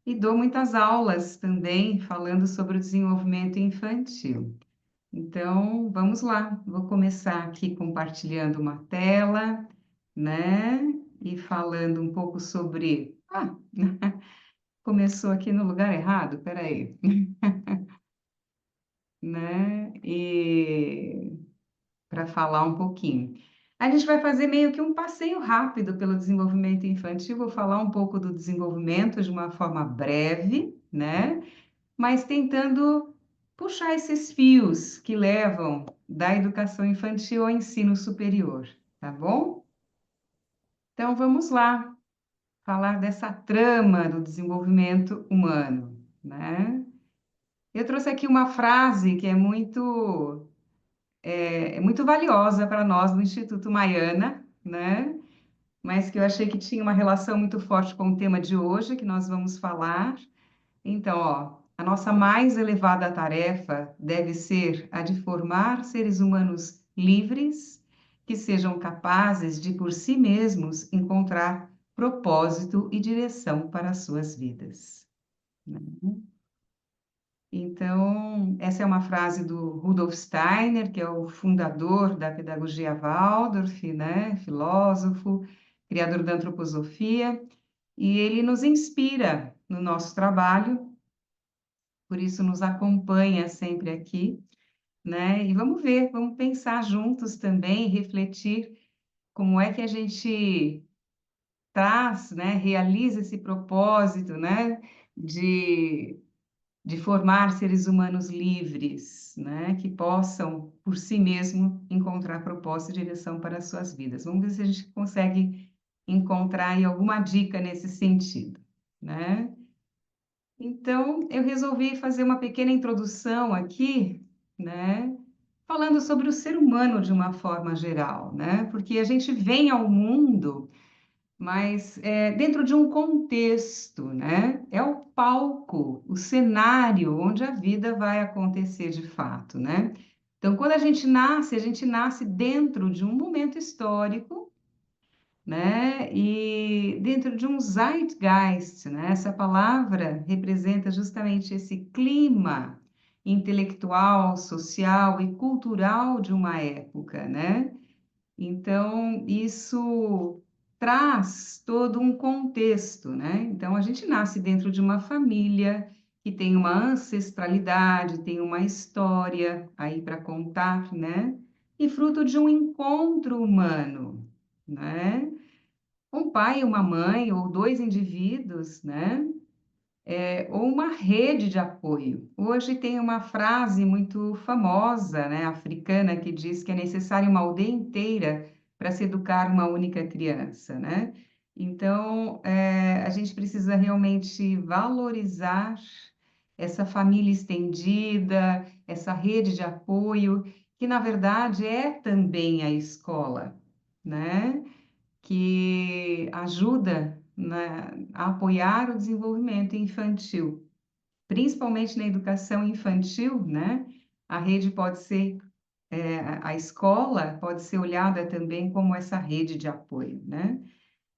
E dou muitas aulas também falando sobre o desenvolvimento infantil. Então, vamos lá. Vou começar aqui compartilhando uma tela, né? E falando um pouco sobre. Ah, começou aqui no lugar errado, peraí, né? E para falar um pouquinho. A gente vai fazer meio que um passeio rápido pelo desenvolvimento infantil. Vou falar um pouco do desenvolvimento de uma forma breve, né? Mas tentando puxar esses fios que levam da educação infantil ao ensino superior, tá bom? Então vamos lá falar dessa trama do desenvolvimento humano, né? Eu trouxe aqui uma frase que é muito valiosa para nós do Instituto Maiana, né? Mas que eu achei que tinha uma relação muito forte com o tema de hoje, que nós vamos falar. Então, ó, a nossa mais elevada tarefa deve ser a de formar seres humanos livres, que sejam capazes de, por si mesmos, encontrar propósito e direção para as suas vidas, né? Então, essa é uma frase do Rudolf Steiner, que é o fundador da pedagogia Waldorf, né? Filósofo, criador da antroposofia, e ele nos inspira no nosso trabalho, por isso nos acompanha sempre aqui, né? E vamos ver, vamos pensar juntos também, refletir como é que a gente traz, né? Realiza esse propósito, né? De formar seres humanos livres, né, que possam, por si mesmo, encontrar propósito e direção para as suas vidas. Vamos ver se a gente consegue encontrar aí alguma dica nesse sentido, né? Então, eu resolvi fazer uma pequena introdução aqui, né, falando sobre o ser humano de uma forma geral, né? Porque a gente vem ao mundo mas dentro de um contexto, né? É o palco, o cenário onde a vida vai acontecer de fato, né? Então, quando a gente nasce dentro de um momento histórico, né? E dentro de um zeitgeist, né? Essa palavra representa justamente esse clima intelectual, social e cultural de uma época, né? Então, isso traz todo um contexto, né? Então, a gente nasce dentro de uma família que tem uma ancestralidade, tem uma história aí para contar, né? E fruto de um encontro humano, né? Um pai e uma mãe, ou dois indivíduos, né? Ou uma rede de apoio. Hoje tem uma frase muito famosa, né, africana, que diz que é necessário uma aldeia inteira para se educar uma única criança, né? Então, a gente precisa realmente valorizar essa família estendida, essa rede de apoio, que na verdade é também a escola, né? Que ajuda, né, a apoiar o desenvolvimento infantil, principalmente na educação infantil, né? A rede pode ser, a escola pode ser olhada também como essa rede de apoio, né?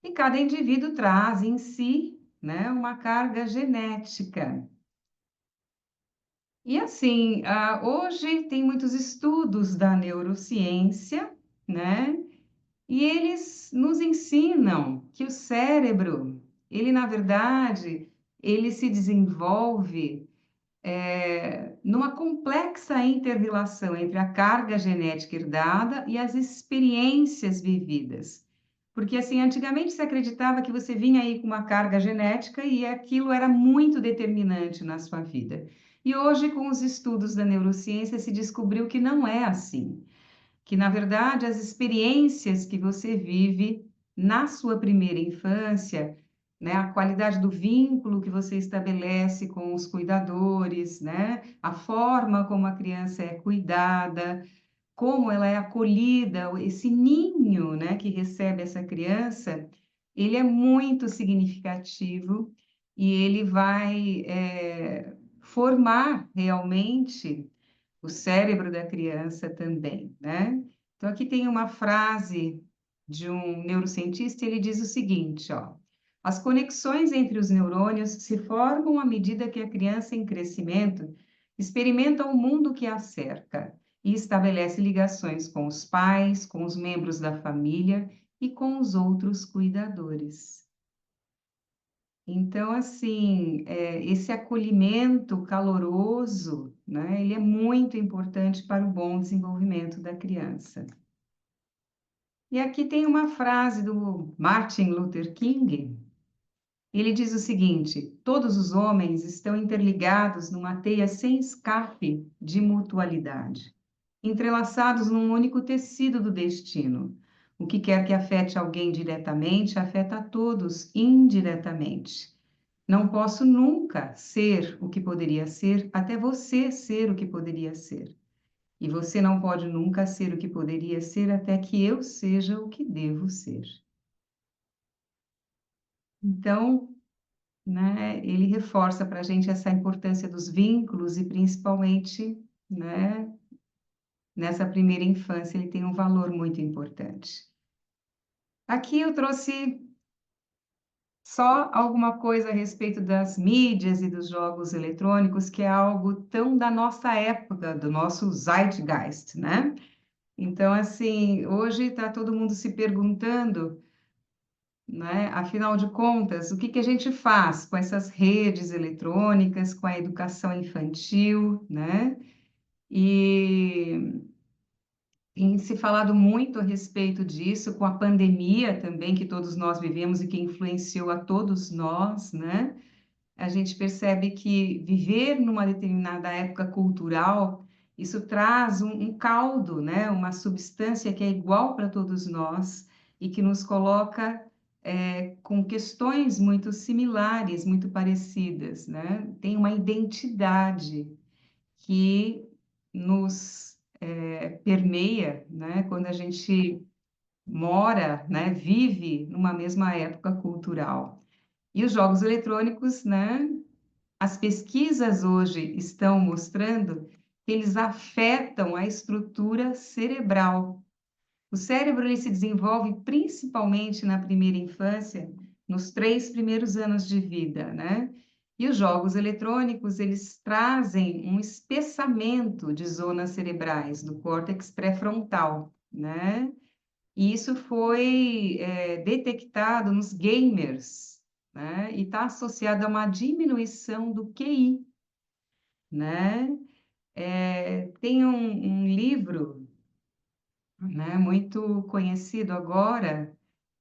E cada indivíduo traz em si, né, uma carga genética. E assim, hoje tem muitos estudos da neurociência, né? E eles nos ensinam que o cérebro, ele na verdade, ele se desenvolve numa complexa interrelação entre a carga genética herdada e as experiências vividas. Porque assim, antigamente se acreditava que você vinha aí com uma carga genética e aquilo era muito determinante na sua vida. E hoje, com os estudos da neurociência, se descobriu que não é assim, que, na verdade, as experiências que você vive na sua primeira infância, né, a qualidade do vínculo que você estabelece com os cuidadores, né, a forma como a criança é cuidada, como ela é acolhida, esse ninho, né, que recebe essa criança, ele é muito significativo e ele vai formar realmente o cérebro da criança também, né? Então, aqui tem uma frase de um neurocientista, ele diz o seguinte, ó: as conexões entre os neurônios se formam à medida que a criança em crescimento experimenta o mundo que a cerca e estabelece ligações com os pais, com os membros da família e com os outros cuidadores. Então, assim, esse acolhimento caloroso, né, ele é muito importante para o bom desenvolvimento da criança. E aqui tem uma frase do Martin Luther King. Ele diz o seguinte: todos os homens estão interligados numa teia sem escape de mutualidade, entrelaçados num único tecido do destino. O que quer que afete alguém diretamente, afeta a todos indiretamente. Não posso nunca ser o que poderia ser, até você ser o que poderia ser. E você não pode nunca ser o que poderia ser, até que eu seja o que devo ser. Então, né, ele reforça para a gente essa importância dos vínculos e principalmente, né, nessa primeira infância, ele tem um valor muito importante. Aqui eu trouxe só alguma coisa a respeito das mídias e dos jogos eletrônicos, que é algo tão da nossa época, do nosso zeitgeist, né? Então, assim, hoje está todo mundo se perguntando, né? Afinal de contas, o que que a gente faz com essas redes eletrônicas, com a educação infantil, né? E tem se falado muito a respeito disso, com a pandemia também, que todos nós vivemos e que influenciou a todos nós, né? A gente percebe que viver numa determinada época cultural, isso traz um caldo, né? Uma substância que é igual para todos nós e que nos coloca com questões muito similares, muito parecidas, né? Tem uma identidade que nos permeia, né? Quando a gente mora, né? Vive numa mesma época cultural. E os jogos eletrônicos, né? As pesquisas hoje estão mostrando que eles afetam a estrutura cerebral. O cérebro ele se desenvolve principalmente na primeira infância, nos 3 primeiros anos de vida, né? E os jogos eletrônicos, eles trazem um espessamento de zonas cerebrais do córtex pré-frontal, né? E isso foi detectado nos gamers, né? E está associado a uma diminuição do QI, né? Tem um livro, né, muito conhecido agora,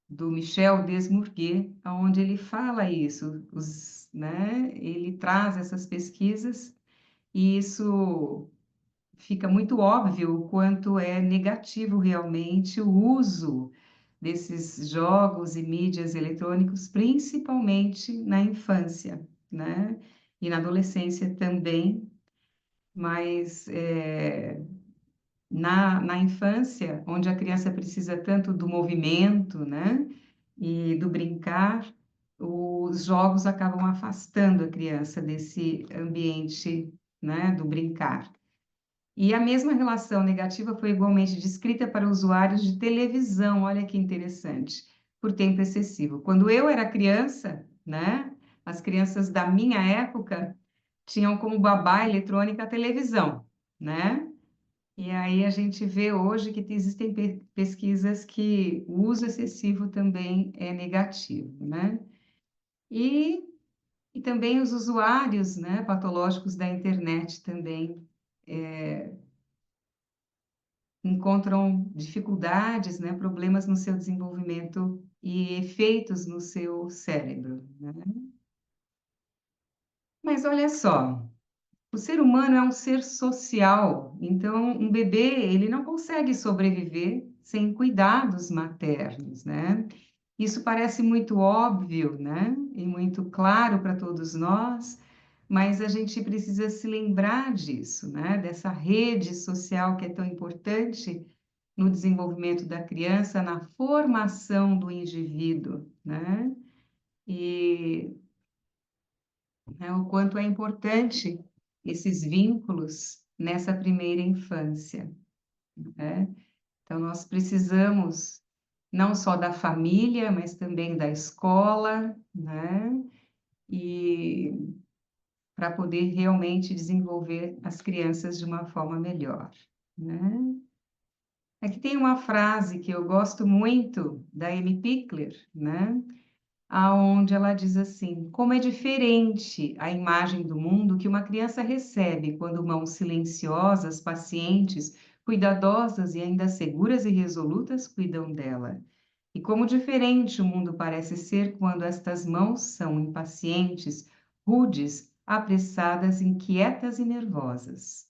do Michel Desmourguet, onde ele fala isso, né? Ele traz essas pesquisas e isso fica muito óbvio o quanto é negativo realmente o uso desses jogos e mídias eletrônicos, principalmente na infância, né? E na adolescência também, mas na infância, onde a criança precisa tanto do movimento, né? E do brincar, os jogos acabam afastando a criança desse ambiente, né? Do brincar. E a mesma relação negativa foi igualmente descrita para usuários de televisão, olha que interessante, por tempo excessivo. Quando eu era criança, né, as crianças da minha época tinham como babá eletrônica a televisão, né? E aí a gente vê hoje que existem pesquisas que o uso excessivo também é negativo, né? E, e também os usuários, né, patológicos da internet também encontram dificuldades, né, problemas no seu desenvolvimento e efeitos no seu cérebro, né? Mas olha só, O ser humano é um ser social, então um bebê, ele não consegue sobreviver sem cuidados maternos, né? Isso parece muito óbvio, né? E muito claro para todos nós, mas a gente precisa se lembrar disso, né? Dessa rede social que é tão importante no desenvolvimento da criança, na formação do indivíduo, né? E né, o quanto é importante esses vínculos nessa primeira infância, né? Então, nós precisamos não só da família, mas também da escola, né? E para poder realmente desenvolver as crianças de uma forma melhor, né? Aqui tem uma frase que eu gosto muito da Amy Pickler, né? Aonde ela diz assim: como é diferente a imagem do mundo que uma criança recebe quando mãos silenciosas, pacientes, cuidadosas e ainda seguras e resolutas cuidam dela. E como diferente o mundo parece ser quando estas mãos são impacientes, rudes, apressadas, inquietas e nervosas.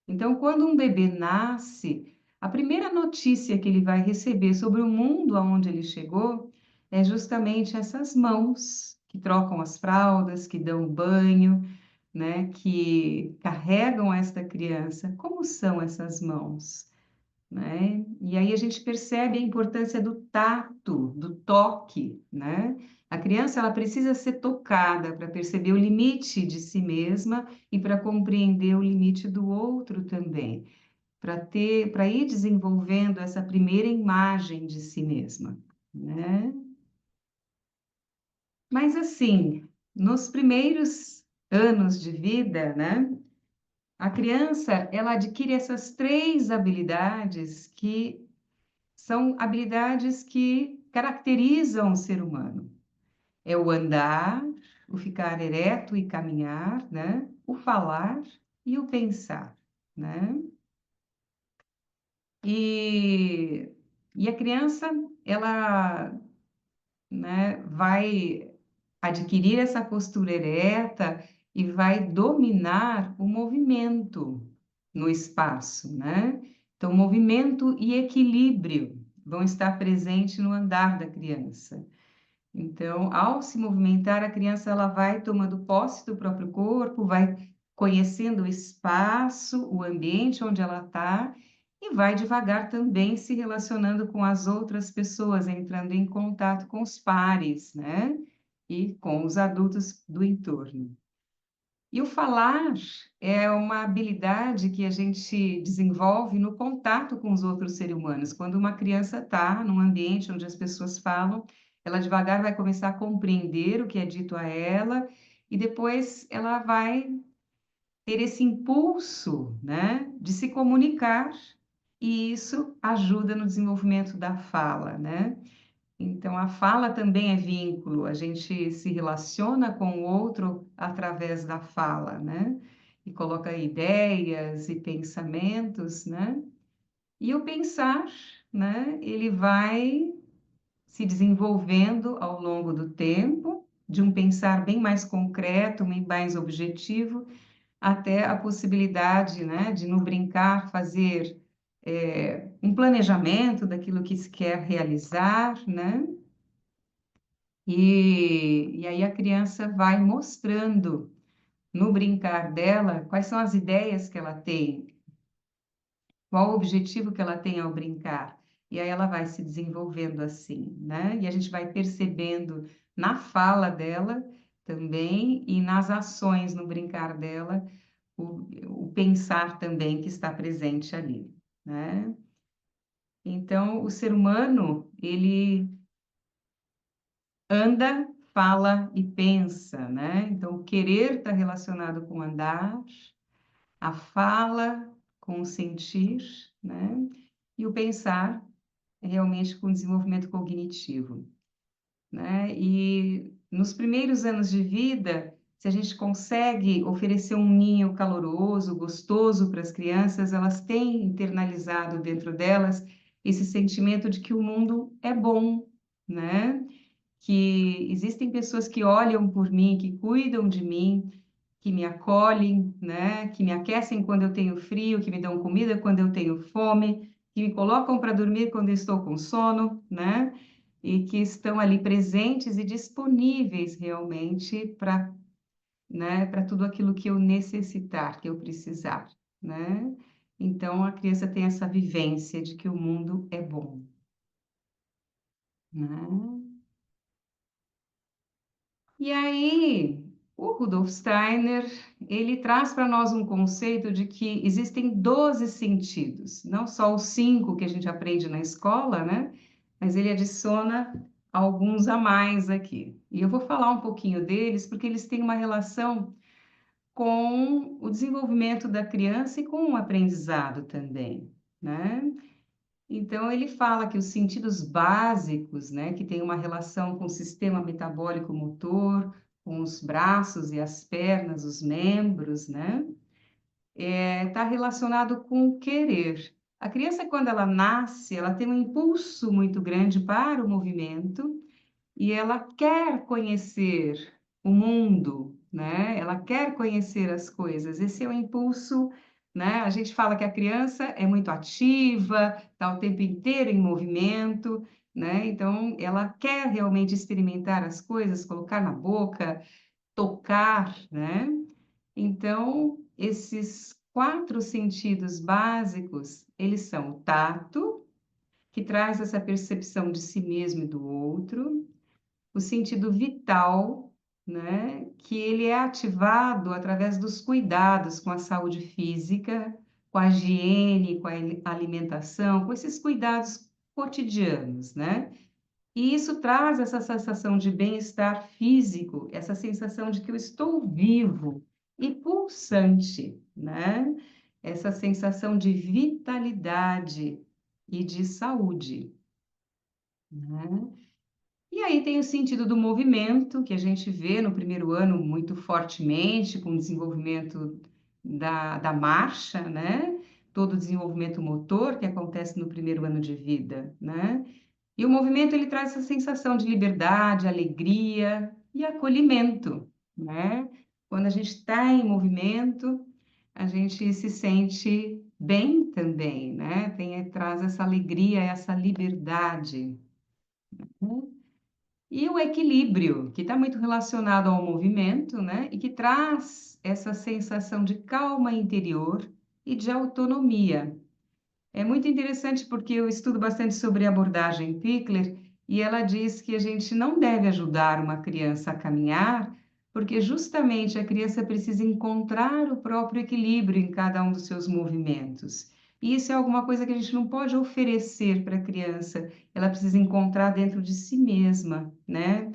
Então, quando um bebê nasce, a primeira notícia que ele vai receber sobre o mundo aonde ele chegou é justamente essas mãos que trocam as fraldas, que dão banho, né, que carregam esta criança. Como são essas mãos? Né? E aí a gente percebe a importância do tato, do toque, né? A criança ela precisa ser tocada para perceber o limite de si mesma e para compreender o limite do outro também, para ir desenvolvendo essa primeira imagem de si mesma, né? Mas assim, nos primeiros anos de vida, né? A criança ela adquire essas três habilidades que são habilidades que caracterizam o ser humano. É o andar, o ficar ereto e caminhar, né? O falar e o pensar, né? E, e a criança, ela, né, vai adquirir essa postura ereta e vai dominar o movimento no espaço, né? Então, movimento e equilíbrio vão estar presentes no andar da criança. Então, ao se movimentar, a criança ela vai tomando posse do próprio corpo, vai conhecendo o espaço, o ambiente onde ela está e vai devagar também se relacionando com as outras pessoas, entrando em contato com os pares, né? E com os adultos do entorno. E o falar é uma habilidade que a gente desenvolve no contato com os outros seres humanos. Quando uma criança está num ambiente onde as pessoas falam, ela devagar vai começar a compreender o que é dito a ela e depois ela vai ter esse impulso, né, de se comunicar e isso ajuda no desenvolvimento da fala, né? Então, a fala também é vínculo, a gente se relaciona com o outro através da fala, né? E coloca ideias e pensamentos, né? E o pensar, né? Ele vai se desenvolvendo ao longo do tempo, de um pensar bem mais concreto, bem mais objetivo, até a possibilidade, né, de no brincar fazer um planejamento daquilo que se quer realizar, né? E aí a criança vai mostrando no brincar dela quais são as ideias que ela tem, qual o objetivo que ela tem ao brincar. E aí ela vai se desenvolvendo assim, né? E a gente vai percebendo na fala dela também e nas ações no brincar dela o pensar também que está presente ali, né? Então, o ser humano, ele anda, fala e pensa, né? Então, o querer está relacionado com andar, a fala com o sentir, né? E o pensar realmente com o desenvolvimento cognitivo, né? E nos primeiros anos de vida, se a gente consegue oferecer um ninho caloroso, gostoso para as crianças, elas têm internalizado dentro delas esse sentimento de que o mundo é bom, né? Que existem pessoas que olham por mim, que cuidam de mim, que me acolhem, né? Que me aquecem quando eu tenho frio, que me dão comida quando eu tenho fome, que me colocam para dormir quando eu estou com sono, né? E que estão ali presentes e disponíveis realmente para, né, para tudo aquilo que eu necessitar, que eu precisar, né? Então a criança tem essa vivência de que o mundo é bom, né? E aí, o Rudolf Steiner, ele traz para nós um conceito de que existem 12 sentidos, não só os 5 que a gente aprende na escola, né? Mas ele adiciona alguns a mais aqui. E eu vou falar um pouquinho deles, porque eles têm uma relação com o desenvolvimento da criança e com o aprendizado também, né? Então, ele fala que os sentidos básicos, né, que tem uma relação com o sistema metabólico motor, com os braços e as pernas, os membros, né, está relacionado com o querer. A criança, quando ela nasce, ela tem um impulso muito grande para o movimento, e ela quer conhecer o mundo, né? Ela quer conhecer as coisas. Esse é o impulso, né? A gente fala que a criança é muito ativa, está o tempo inteiro em movimento, né? Então, ela quer realmente experimentar as coisas, colocar na boca, tocar, né? Então, esses 4 sentidos básicos, eles são o tato, que traz essa percepção de si mesmo e do outro, o sentido vital, né, que ele é ativado através dos cuidados com a saúde física, com a higiene, com a alimentação, com esses cuidados cotidianos, né? E isso traz essa sensação de bem-estar físico, essa sensação de que eu estou vivo e pulsante, né? Essa sensação de vitalidade e de saúde, né? E aí tem o sentido do movimento, que a gente vê no primeiro ano muito fortemente, com o desenvolvimento da marcha, né? Todo o desenvolvimento motor que acontece no primeiro ano de vida, né? E o movimento, ele traz essa sensação de liberdade, alegria e acolhimento, né? Quando a gente está em movimento, a gente se sente bem também, né? Traz essa alegria, essa liberdade, né? E o equilíbrio, que está muito relacionado ao movimento, né? E que traz essa sensação de calma interior e de autonomia. É muito interessante porque eu estudo bastante sobre a abordagem Pickler e ela diz que a gente não deve ajudar uma criança a caminhar, porque justamente a criança precisa encontrar o próprio equilíbrio em cada um dos seus movimentos. E isso é alguma coisa que a gente não pode oferecer para a criança, ela precisa encontrar dentro de si mesma, né?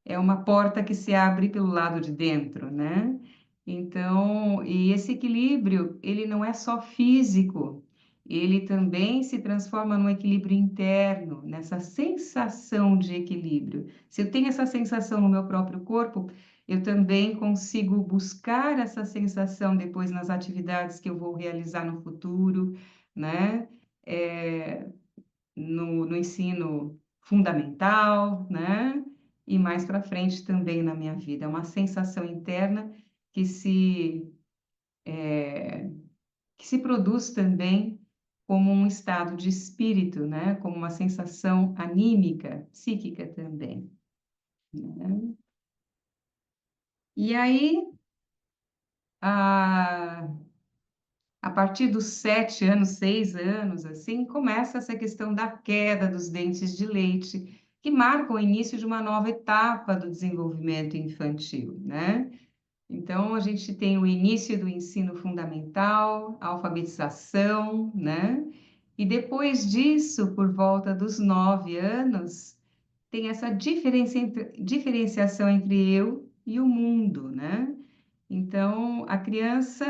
É uma porta que se abre pelo lado de dentro, né? Então, e esse equilíbrio, ele não é só físico, ele também se transforma num equilíbrio interno, nessa sensação de equilíbrio. Se eu tenho essa sensação no meu próprio corpo, eu também consigo buscar essa sensação depois nas atividades que eu vou realizar no futuro, né? É, no ensino fundamental, né? E mais para frente também na minha vida. É uma sensação interna que que se produz também como um estado de espírito, né? Como uma sensação anímica, psíquica também, né? E aí, a, a partir dos 7 anos, 6 anos, assim, começa essa questão da queda dos dentes de leite, que marca o início de uma nova etapa do desenvolvimento infantil, né? Então, a gente tem o início do ensino fundamental, a alfabetização, né? E depois disso, por volta dos 9 anos, tem essa diferenciação entre eu e o mundo, né? Então, a criança,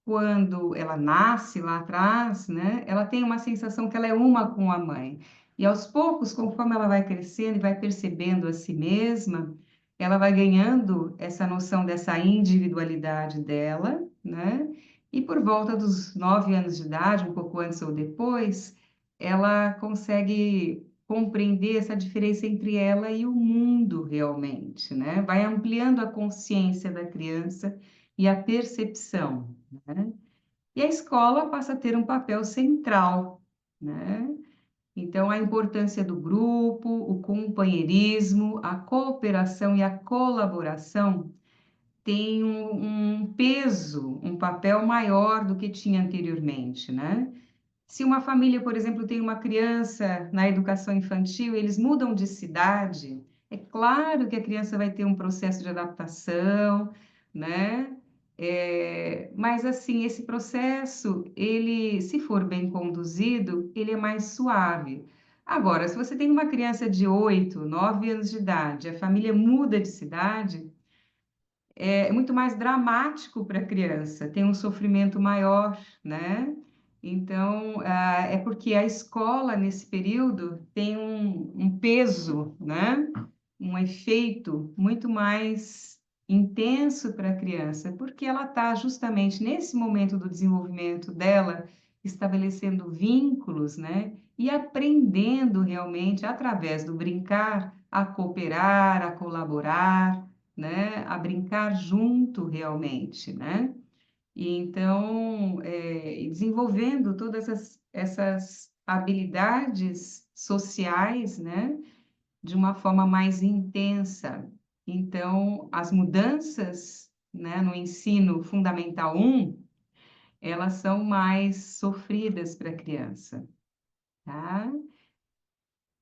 quando ela nasce lá atrás, né, ela tem uma sensação que ela é uma com a mãe. E aos poucos, conforme ela vai crescendo e vai percebendo a si mesma, ela vai ganhando essa noção dessa individualidade dela, né? E por volta dos 9 anos de idade, um pouco antes ou depois, ela consegue compreender essa diferença entre ela e o mundo realmente, né? Vai ampliando a consciência da criança e a percepção, né? E a escola passa a ter um papel central, né? Então, a importância do grupo, o companheirismo, a cooperação e a colaboração tem um peso, um papel maior do que tinha anteriormente, né? Se uma família, por exemplo, tem uma criança na educação infantil, eles mudam de cidade, é claro que a criança vai ter um processo de adaptação, né? Mas assim, esse processo, ele, se for bem conduzido, ele é mais suave. Agora, se você tem uma criança de 8, 9 anos de idade, a família muda de cidade, é muito mais dramático para a criança, tem um sofrimento maior, né? Então, é porque a escola, nesse período, tem um peso, né? Um efeito muito mais intenso para a criança, porque ela está justamente nesse momento do desenvolvimento dela, estabelecendo vínculos, né? E aprendendo realmente, através do brincar, a cooperar, a colaborar, né? A brincar junto realmente, né? E então, desenvolvendo todas essas habilidades sociais, né? De uma forma mais intensa. Então, as mudanças, né, no ensino fundamental 1, elas são mais sofridas para a criança, tá?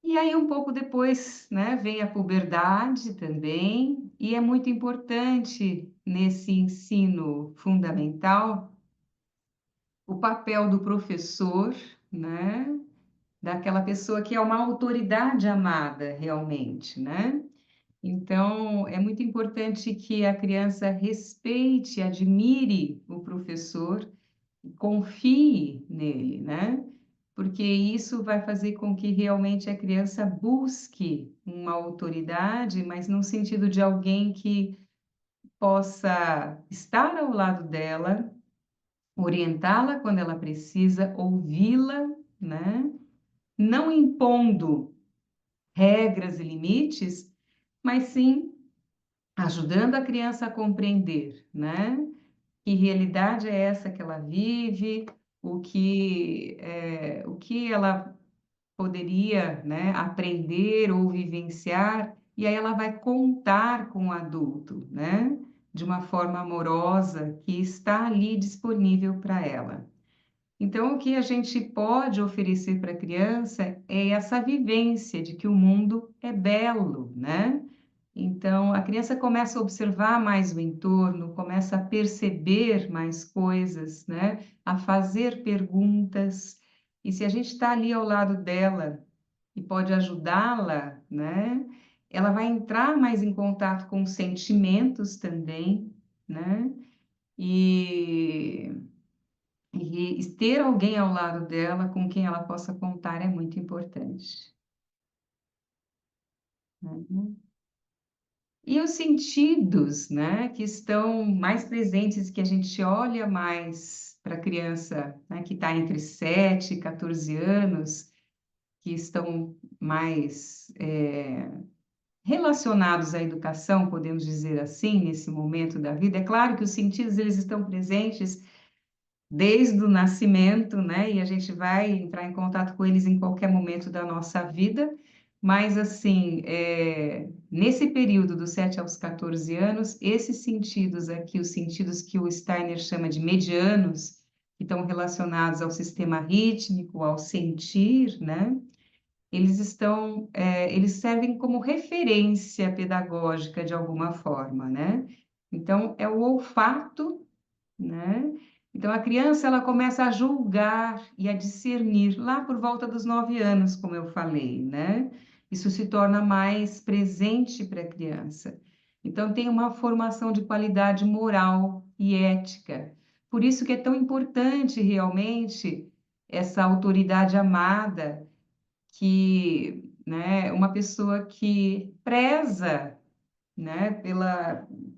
E aí, um pouco depois, né, vem a puberdade também, e é muito importante nesse ensino fundamental o papel do professor, né, daquela pessoa que é uma autoridade amada realmente, né? Então, é muito importante que a criança respeite, admire o professor, confie nele, né? Porque isso vai fazer com que realmente a criança busque uma autoridade, mas no sentido de alguém que possa estar ao lado dela, orientá-la quando ela precisa, ouvi-la, né? Não impondo regras e limites, mas sim ajudando a criança a compreender, né? Que realidade é essa que ela vive, o que ela poderia, né, aprender ou vivenciar, e aí ela vai contar com o adulto, né? De uma forma amorosa que está ali disponível para ela. Então, o que a gente pode oferecer para a criança é essa vivência de que o mundo é belo, né? Então, a criança começa a observar mais o entorno, começa a perceber mais coisas, né? A fazer perguntas. E se a gente está ali ao lado dela e pode ajudá-la, né? Ela vai entrar mais em contato com os sentimentos também, né? E, e ter alguém ao lado dela com quem ela possa contar é muito importante, né? E os sentidos, né, que estão mais presentes, que a gente olha mais para a criança, né, que está entre 7 e 14 anos, que estão mais relacionados à educação, podemos dizer assim, nesse momento da vida. É claro que os sentidos eles estão presentes desde o nascimento, né? E a gente vai entrar em contato com eles em qualquer momento da nossa vida, mas assim, nesse período dos 7 aos 14 anos, esses sentidos aqui, os sentidos que o Steiner chama de medianos, que estão relacionados ao sistema rítmico, ao sentir, né? Eles servem como referência pedagógica de alguma forma, né? Então, é o olfato, né? Então, a criança ela começa a julgar e a discernir lá por volta dos 9 anos, como eu falei, né? Isso se torna mais presente para a criança. Então, tem uma formação de qualidade moral e ética. Por isso que é tão importante realmente essa autoridade amada, que, né, uma pessoa que preza, né,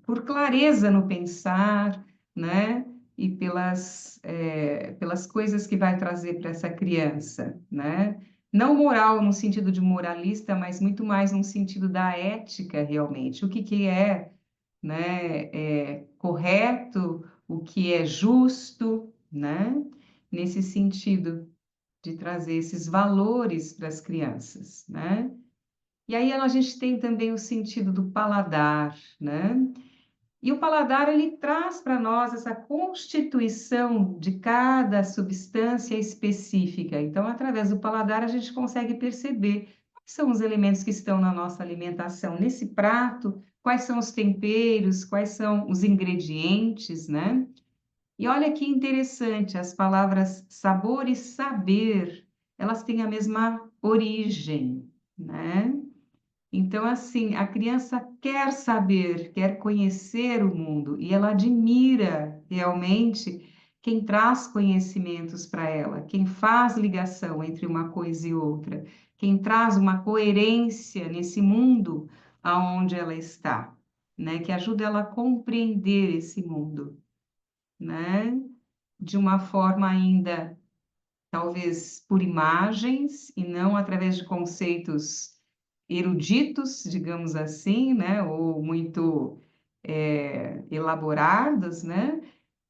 por clareza no pensar, né, e pelas coisas que vai trazer para essa criança, né? não moral no sentido de moralista, mas muito mais no sentido da ética, realmente. O que que é, né, correto, o que é justo, né? Nesse sentido de trazer esses valores para as crianças, né? E aí a gente tem também o sentido do paladar, né? E o paladar, ele traz para nós essa constituição de cada substância específica. Então, através do paladar, a gente consegue perceber quais são os elementos que estão na nossa alimentação, nesse prato, quais são os temperos, quais são os ingredientes, né? E olha que interessante, as palavras sabor e saber, elas têm a mesma origem, né? Então, assim, a criança quer saber, quer conhecer o mundo e ela admira realmente quem traz conhecimentos para ela, quem faz ligação entre uma coisa e outra, quem traz uma coerência nesse mundo aonde ela está, né? Que ajuda ela a compreender esse mundo, né? De uma forma ainda, talvez por imagens e não através de conceitos eruditos, digamos assim, né? Ou muito elaborados, né?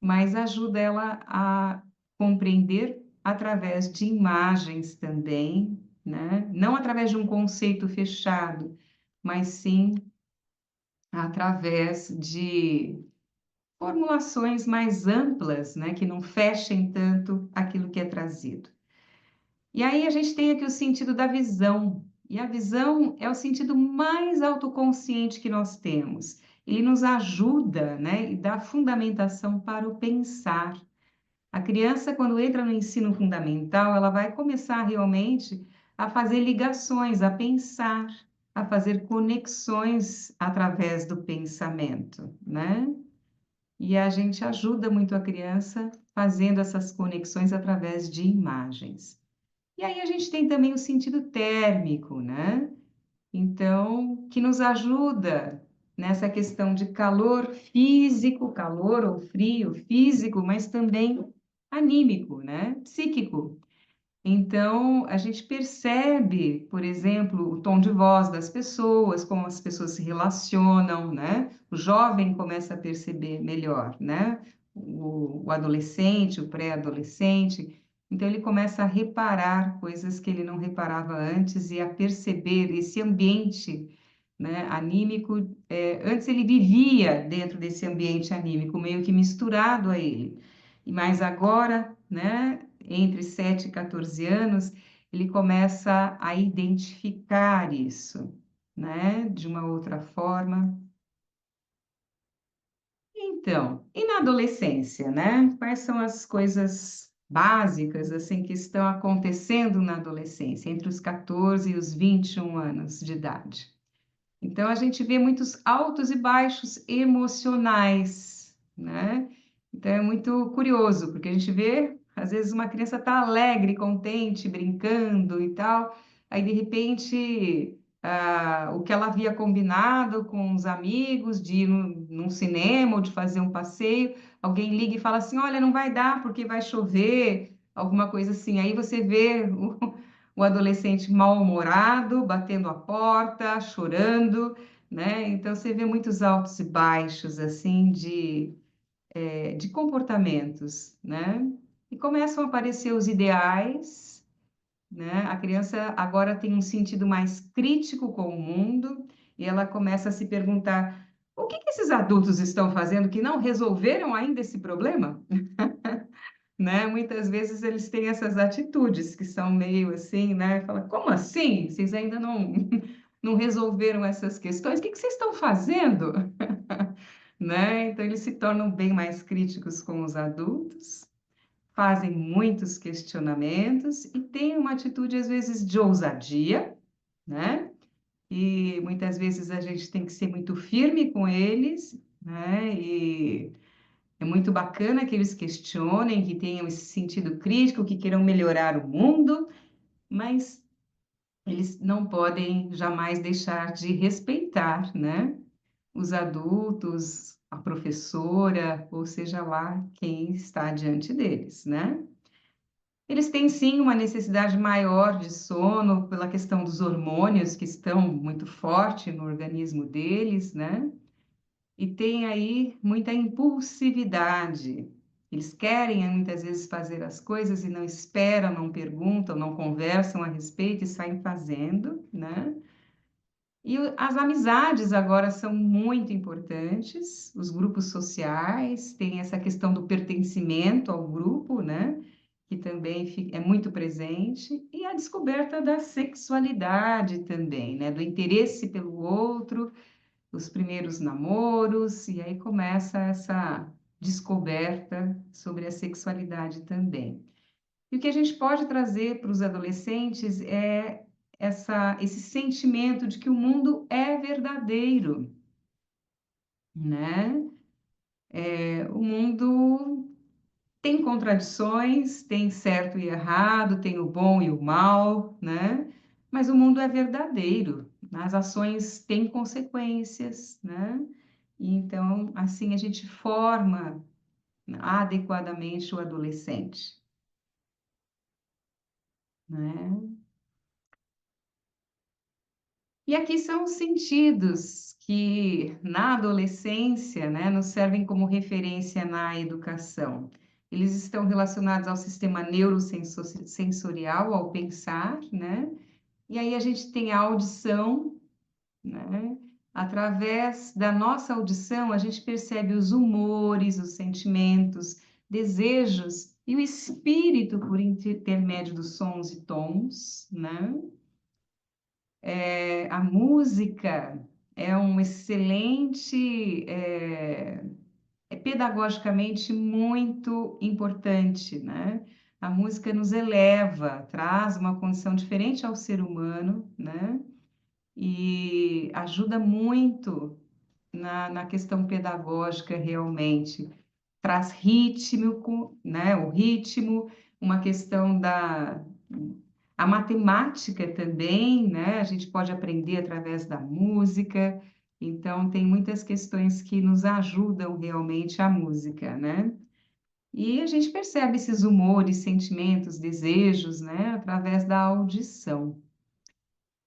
Mas ajuda ela a compreender através de imagens também, né? Não através de um conceito fechado, mas sim através de formulações mais amplas, né? Que não fechem tanto aquilo que é trazido. E aí a gente tem aqui o sentido da visão. E a visão é o sentido mais autoconsciente que nós temos. Ele nos ajuda, né, e dá fundamentação para o pensar. A criança, quando entra no ensino fundamental, ela vai começar realmente a fazer ligações, a pensar, a fazer conexões através do pensamento, né? E a gente ajuda muito a criança fazendo essas conexões através de imagens. E aí a gente tem também o sentido térmico, né? Então, que nos ajuda nessa questão de calor físico, calor ou frio físico, mas também anímico, né? Psíquico. Então, a gente percebe, por exemplo, o tom de voz das pessoas, como as pessoas se relacionam, né? O jovem começa a perceber melhor, né? O adolescente, o pré-adolescente. Então, ele começa a reparar coisas que ele não reparava antes e a perceber esse ambiente, né, anímico. Antes ele vivia dentro desse ambiente anímico, meio que misturado a ele. Mas agora, né, entre 7 e 14 anos, ele começa a identificar isso, né, de uma outra forma. Então, e na adolescência, né? Quais são as coisas básicas, assim, que estão acontecendo na adolescência, entre os 14 e os 21 anos de idade? Então, a gente vê muitos altos e baixos emocionais, né? Então, é muito curioso, porque a gente vê, às vezes, uma criança está alegre, contente, brincando e tal, aí, de repente, o que ela havia combinado com os amigos de ir num cinema ou de fazer um passeio, alguém liga e fala assim: olha, não vai dar porque vai chover, alguma coisa assim. Aí você vê o adolescente mal-humorado, batendo a porta, chorando, né? Então você vê muitos altos e baixos assim de comportamentos, né? E começam a aparecer os ideais, né? A criança agora tem um sentido mais crítico com o mundo e ela começa a se perguntar: o que que esses adultos estão fazendo que não resolveram ainda esse problema? Né? Muitas vezes eles têm essas atitudes que são meio assim, né? Fala, como assim? Vocês ainda não resolveram essas questões? O que que vocês estão fazendo? Né? Então eles se tornam bem mais críticos com os adultos, fazem muitos questionamentos e têm uma atitude às vezes de ousadia, né? E muitas vezes a gente tem que ser muito firme com eles, né? E é muito bacana que eles questionem, que tenham esse sentido crítico, que queiram melhorar o mundo, mas eles não podem jamais deixar de respeitar, né, os adultos, a professora, ou seja lá quem está diante deles, né? Eles têm sim uma necessidade maior de sono pela questão dos hormônios que estão muito forte no organismo deles, né? E tem aí muita impulsividade. Eles querem muitas vezes fazer as coisas e não esperam, não perguntam, não conversam a respeito e saem fazendo, né? E as amizades agora são muito importantes, os grupos sociais, tem essa questão do pertencimento ao grupo, né? Que também é muito presente, e a descoberta da sexualidade também, né? Do interesse pelo outro, os primeiros namoros, e aí começa essa descoberta sobre a sexualidade também. E o que a gente pode trazer para os adolescentes é esse sentimento de que o mundo é verdadeiro, né? O mundo tem contradições, tem certo e errado, tem o bom e o mal, né? Mas o mundo é verdadeiro, as ações têm consequências, né? E então, assim a gente forma adequadamente o adolescente, né? E aqui são os sentidos que, na adolescência, né, nos servem como referência na educação. Eles estão relacionados ao sistema neurosensorial, ao pensar, né? E aí a gente tem a audição, né? Através da nossa audição, a gente percebe os humores, os sentimentos, desejos e o espírito por intermédio dos sons e tons, né? A música é um excelente, é pedagogicamente muito importante, né? A música nos eleva, traz uma condição diferente ao ser humano, né? E ajuda muito na questão pedagógica realmente. Traz ritmo, né? O ritmo, uma questão a matemática também, né? A gente pode aprender através da música. Então, tem muitas questões que nos ajudam realmente a música, né? E a gente percebe esses humores, sentimentos, desejos, né? Através da audição.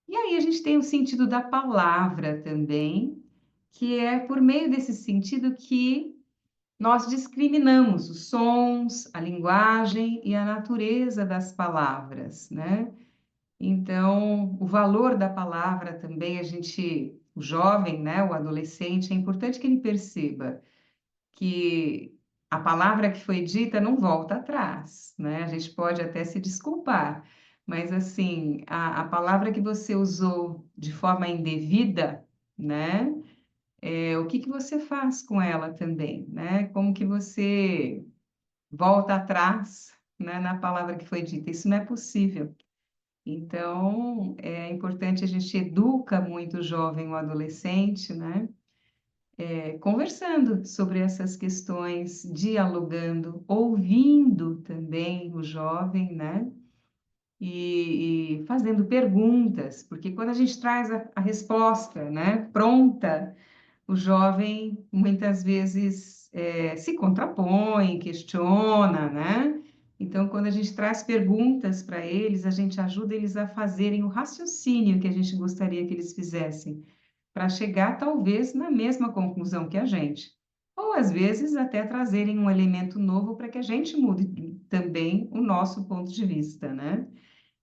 E aí a gente tem o sentido da palavra também, que é por meio desse sentido que nós discriminamos os sons, a linguagem e a natureza das palavras, né? Então, o valor da palavra também, o jovem, né, o adolescente, é importante que ele perceba que a palavra que foi dita não volta atrás, né? A gente pode até se desculpar, mas assim, a palavra que você usou de forma indevida, né? O que que você faz com ela também, né? Como que você volta atrás, né, na palavra que foi dita? Isso não é possível. Então, é importante, a gente educa muito o jovem, o adolescente, né? Conversando sobre essas questões, dialogando, ouvindo também o jovem, né? E fazendo perguntas, porque quando a gente traz a resposta, né, pronta, o jovem muitas vezes se contrapõe, questiona, né? Então, quando a gente traz perguntas para eles, a gente ajuda eles a fazerem o raciocínio que a gente gostaria que eles fizessem, para chegar talvez na mesma conclusão que a gente. Ou às vezes até trazerem um elemento novo para que a gente mude também o nosso ponto de vista, né?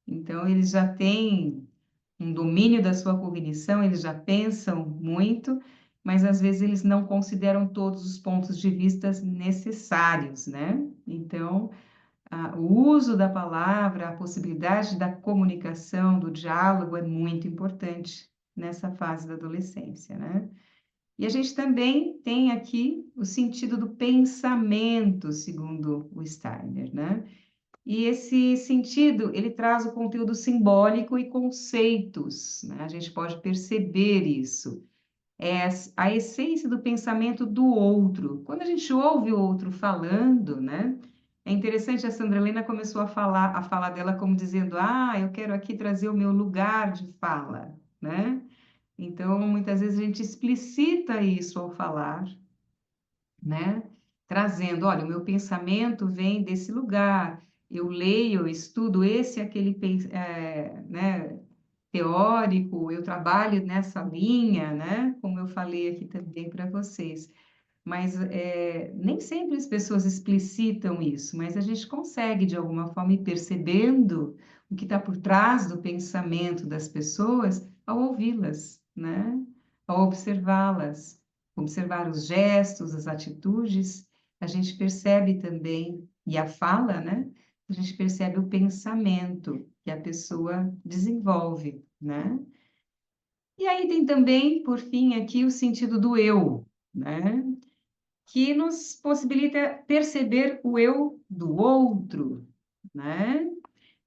Então, eles já têm um domínio da sua cognição, eles já pensam muito, mas às vezes eles não consideram todos os pontos de vista necessários, né? Então, o uso da palavra, a possibilidade da comunicação, do diálogo é muito importante nessa fase da adolescência, né? E a gente também tem aqui o sentido do pensamento, segundo o Steiner, né? E esse sentido, ele traz o conteúdo simbólico e conceitos, né? A gente pode perceber isso. É a essência do pensamento do outro. Quando a gente ouve o outro falando, né? É interessante, a Sandra Helena começou a falar dela como dizendo, eu quero aqui trazer o meu lugar de fala, né? Então, muitas vezes a gente explicita isso ao falar, né? Trazendo, olha, o meu pensamento vem desse lugar, eu leio, eu estudo esse e aquele, né, teórico, eu trabalho nessa linha, né, como eu falei aqui também para vocês. Mas nem sempre as pessoas explicitam isso, mas a gente consegue, de alguma forma, ir percebendo o que está por trás do pensamento das pessoas ao ouvi-las, né? Ao observá-las, observar os gestos, as atitudes, a gente percebe também, e a fala, né? A gente percebe o pensamento que a pessoa desenvolve, né? E aí tem também, por fim, aqui o sentido do eu, né? Que nos possibilita perceber o eu do outro, né?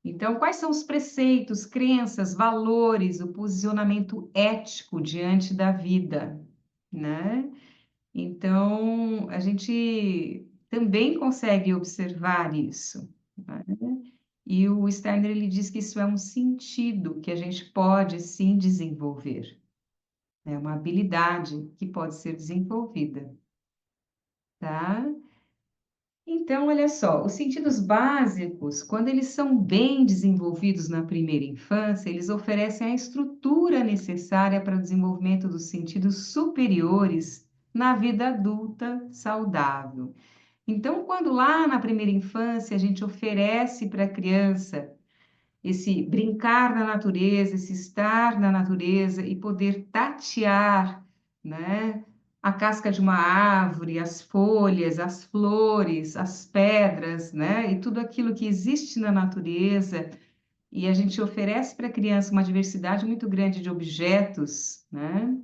Então, quais são os preceitos, crenças, valores, o posicionamento ético diante da vida, né? Então, a gente também consegue observar isso, né? E o Steiner, ele diz que isso é um sentido que a gente pode, sim, desenvolver. É uma habilidade que pode ser desenvolvida, tá? Então, olha só, os sentidos básicos, quando eles são bem desenvolvidos na primeira infância, eles oferecem a estrutura necessária para o desenvolvimento dos sentidos superiores na vida adulta saudável. Então, quando lá na primeira infância a gente oferece para a criança esse brincar na natureza, esse estar na natureza e poder tatear, né? A casca de uma árvore, as folhas, as flores, as pedras, né? E tudo aquilo que existe na natureza. E a gente oferece para a criança uma diversidade muito grande de objetos, né?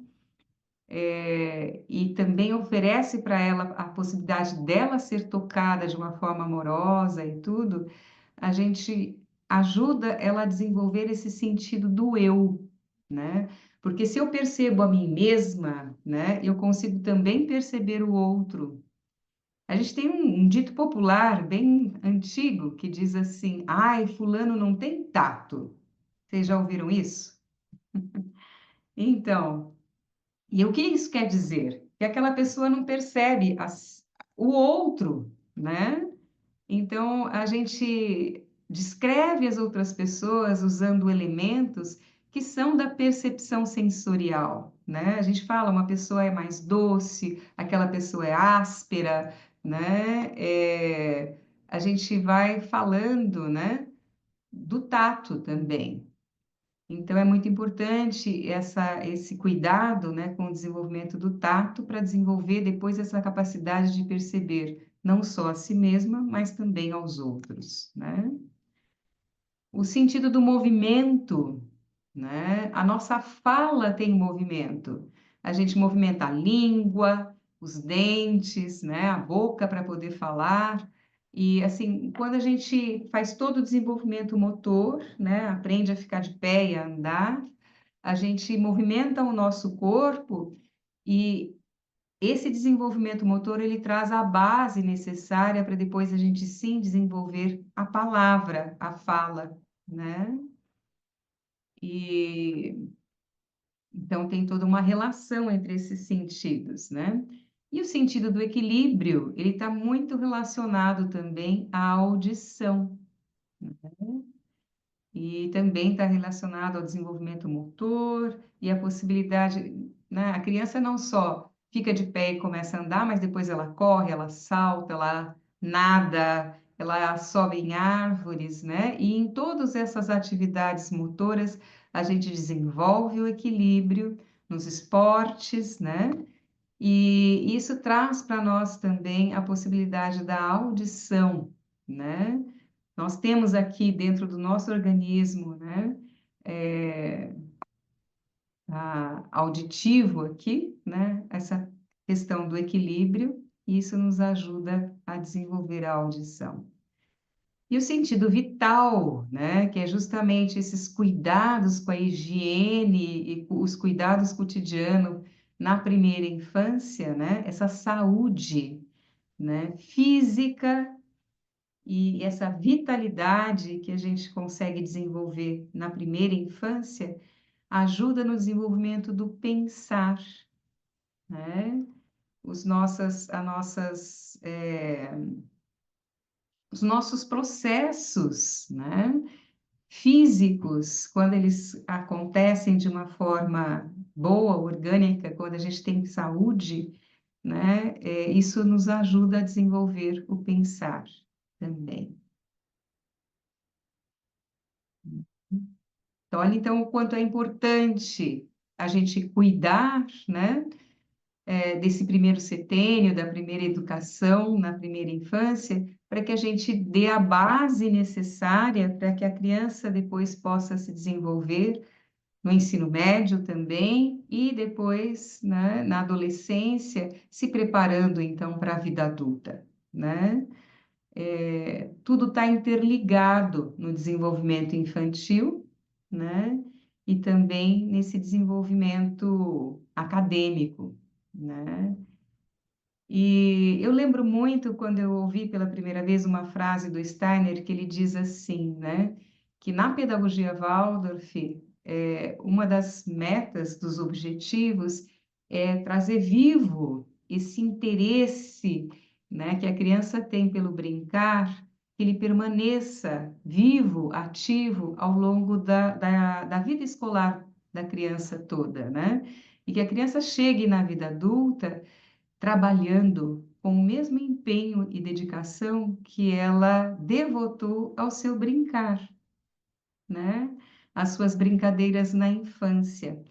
E também oferece para ela a possibilidade dela ser tocada de uma forma amorosa e tudo, a gente ajuda ela a desenvolver esse sentido do eu, né? Porque se eu percebo a mim mesma, né, eu consigo também perceber o outro. A gente tem um dito popular bem antigo que diz assim: ai, fulano não tem tato. Vocês já ouviram isso? Então, e o que isso quer dizer? Que aquela pessoa não percebe o outro, né? Então, a gente descreve as outras pessoas usando elementos que são da percepção sensorial, né? A gente fala, uma pessoa é mais doce, aquela pessoa é áspera, né? A gente vai falando, né? Do tato também. Então, é muito importante esse cuidado, né, com o desenvolvimento do tato para desenvolver depois essa capacidade de perceber não só a si mesma, mas também aos outros, né? O sentido do movimento, né? A nossa fala tem movimento. A gente movimenta a língua, os dentes, né? A boca para poder falar. E assim, quando a gente faz todo o desenvolvimento motor, né? Aprende a ficar de pé e a andar, a gente movimenta o nosso corpo e esse desenvolvimento motor ele traz a base necessária para depois a gente sim desenvolver a palavra, a fala, né? E então tem toda uma relação entre esses sentidos, né? E o sentido do equilíbrio, ele está muito relacionado também à audição, né? E também está relacionado ao desenvolvimento motor e a possibilidade, né? A criança não só fica de pé e começa a andar, mas depois ela corre, ela salta, ela nada, ela sobe em árvores, né? E em todas essas atividades motoras, a gente desenvolve o equilíbrio nos esportes, né? E isso traz para nós também a possibilidade da audição, né? Nós temos aqui dentro do nosso organismo, né, auditivo aqui, né, essa questão do equilíbrio, e isso nos ajuda a desenvolver a audição. E o sentido vital, né, que é justamente esses cuidados com a higiene e os cuidados cotidianos na primeira infância, né, essa saúde, né, física e essa vitalidade que a gente consegue desenvolver na primeira infância ajuda no desenvolvimento do pensar, né? As nossas os nossos processos, né, físicos, quando eles acontecem de uma forma boa, orgânica, quando a gente tem saúde, né, isso nos ajuda a desenvolver o pensar também. Então, olha, então, o quanto é importante a gente cuidar, né, desse primeiro setênio, da primeira educação, na primeira infância, para que a gente dê a base necessária para que a criança depois possa se desenvolver no ensino médio também e depois, né, na adolescência, se preparando então para a vida adulta, né? Tudo está interligado no desenvolvimento infantil, né? E também nesse desenvolvimento acadêmico, né? E eu lembro muito quando eu ouvi pela primeira vez uma frase do Steiner que ele diz assim, né? Que na pedagogia Waldorf, uma das metas, dos objetivos, é trazer vivo esse interesse, né, que a criança tem pelo brincar, que ele permaneça vivo, ativo ao longo da vida escolar da criança toda, né? E que a criança chegue na vida adulta trabalhando com o mesmo empenho e dedicação que ela devotou ao seu brincar, né? As suas brincadeiras na infância,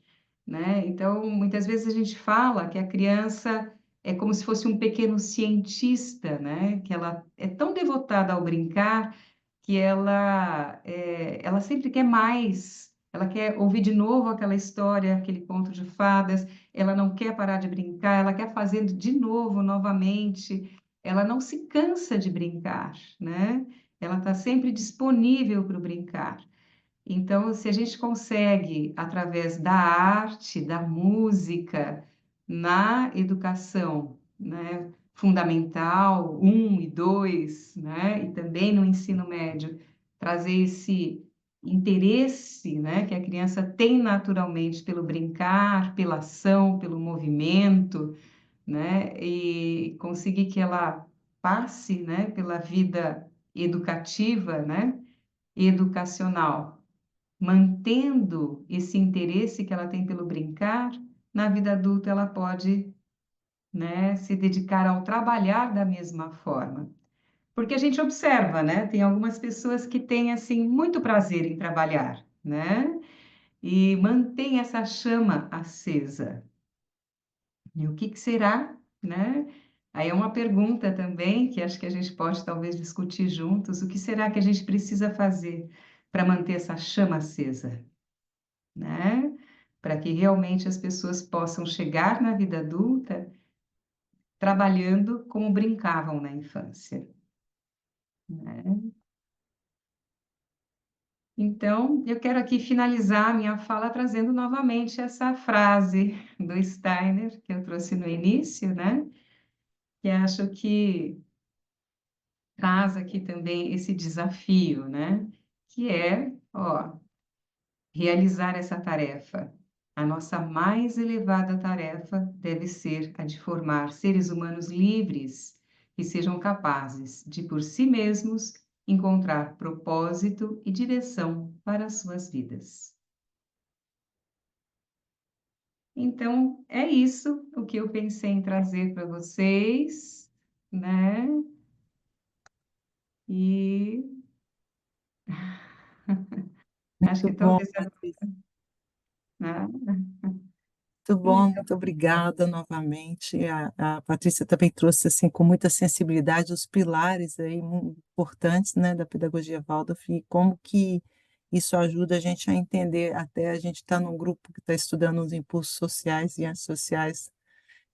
né? Então, muitas vezes a gente fala que a criança é como se fosse um pequeno cientista, né? Que ela é tão devotada ao brincar que ela sempre quer mais, ela quer ouvir de novo aquela história, aquele conto de fadas, ela não quer parar de brincar, ela quer fazer de novo, novamente, ela não se cansa de brincar, né? Ela está sempre disponível para o brincar. Então, se a gente consegue, através da arte, da música, na educação, né, fundamental, 1 e 2, né, e também no ensino médio, trazer esse interesse, né, que a criança tem naturalmente pelo brincar, pela ação, pelo movimento, né, e conseguir que ela passe, né, pela vida educativa, né, educacional mantendo esse interesse que ela tem pelo brincar, na vida adulta ela pode, né, se dedicar ao trabalhar da mesma forma. Porque a gente observa, né, tem algumas pessoas que têm, assim, muito prazer em trabalhar, né, e mantém essa chama acesa. E o que que será, né? Aí é uma pergunta também que acho que a gente pode talvez discutir juntos. O que será que a gente precisa fazer para manter essa chama acesa? Né? Para que realmente as pessoas possam chegar na vida adulta trabalhando como brincavam na infância, né? Então, eu quero aqui finalizar a minha fala trazendo novamente essa frase do Steiner que eu trouxe no início, né? Que acho que traz aqui também esse desafio, né? Que é, ó, realizar essa tarefa. A nossa mais elevada tarefa deve ser a de formar seres humanos livres que sejam capazes de, por si mesmos, encontrar propósito e direção para as suas vidas. Então, é isso o que eu pensei em trazer para vocês, né? E acho Muito que bom, talvez, Patrícia. né? Muito bom, muito obrigada novamente. A Patrícia também trouxe assim com muita sensibilidade os pilares aí muito importantes, né, da pedagogia Waldorf e como que isso ajuda a gente a entender. Até a gente está num grupo que está estudando os impulsos sociais e antissociais,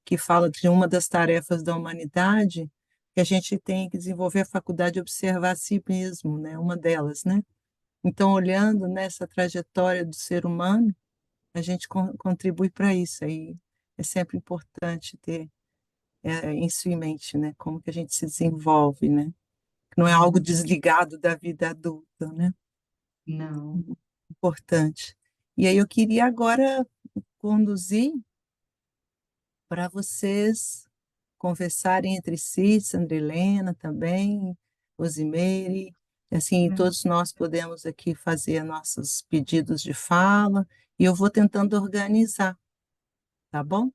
que fala de uma das tarefas da humanidade que a gente tem que desenvolver a faculdade de observar a si mesmo, né, uma delas, né? Então, olhando nessa trajetória do ser humano a gente contribui para isso. Aí é sempre importante ter isso em mente, né? Como que a gente se desenvolve, né? Não é algo desligado da vida adulta, né? Não, Importante. E aí eu queria agora conduzir para vocês conversarem entre si, Sandra e Helena também, Rosimeire, assim, todos nós podemos aqui fazer nossos pedidos de fala, e eu vou tentando organizar, tá bom?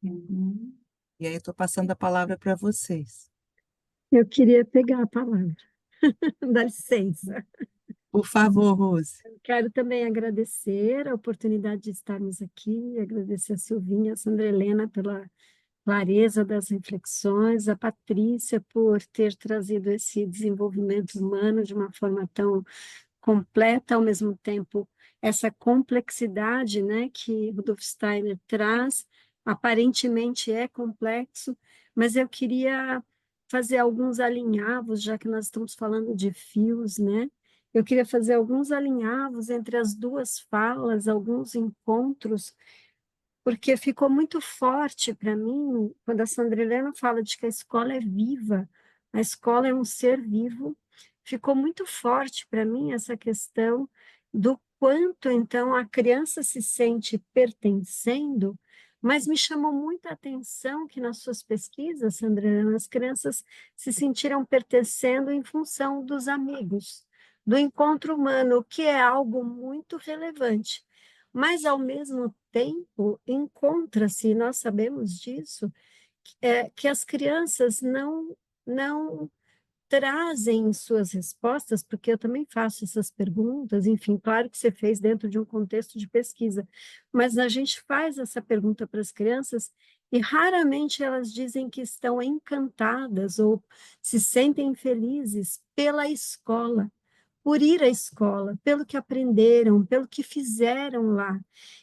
Uhum. E aí estou passando a palavra para vocês. Eu queria pegar a palavra, dá licença. Por favor, Rose. Quero também agradecer a oportunidade de estarmos aqui, agradecer a Silvinha, a Sandra Helena pela clareza das reflexões, a Patrícia por ter trazido esse desenvolvimento humano de uma forma tão completa, ao mesmo tempo, essa complexidade, né, que Rudolf Steiner traz, aparentemente é complexo, mas eu queria fazer alguns alinhavos, já que nós estamos falando de fios, né? Eu queria fazer alguns alinhavos entre as duas falas, alguns encontros, porque ficou muito forte para mim quando a Sandra Helena fala de que a escola é viva, a escola é um ser vivo, ficou muito forte para mim essa questão do quanto, então, a criança se sente pertencendo, mas me chamou muita atenção que nas suas pesquisas, Sandra Helena, as crianças se sentiram pertencendo em função dos amigos, do encontro humano, que é algo muito relevante. Mas, ao mesmo tempo, encontra-se, nós sabemos disso, que as crianças não trazem suas respostas, porque eu também faço essas perguntas, enfim, claro que você fez dentro de um contexto de pesquisa, mas a gente faz essa pergunta para as crianças e raramente elas dizem que estão encantadas ou se sentem felizes pela escola, por ir à escola, pelo que aprenderam, pelo que fizeram lá.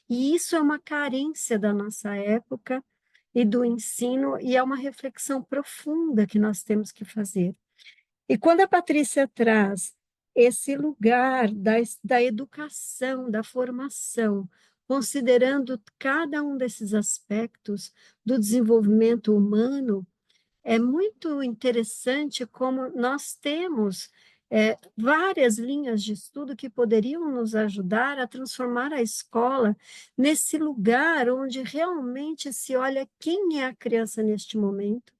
E isso é uma carência da nossa época e do ensino, e é uma reflexão profunda que nós temos que fazer. E quando a Patrícia traz esse lugar da educação, da formação, considerando cada um desses aspectos do desenvolvimento humano, é muito interessante como nós temos várias linhas de estudo que poderiam nos ajudar a transformar a escola nesse lugar onde realmente se olha quem é a criança neste momento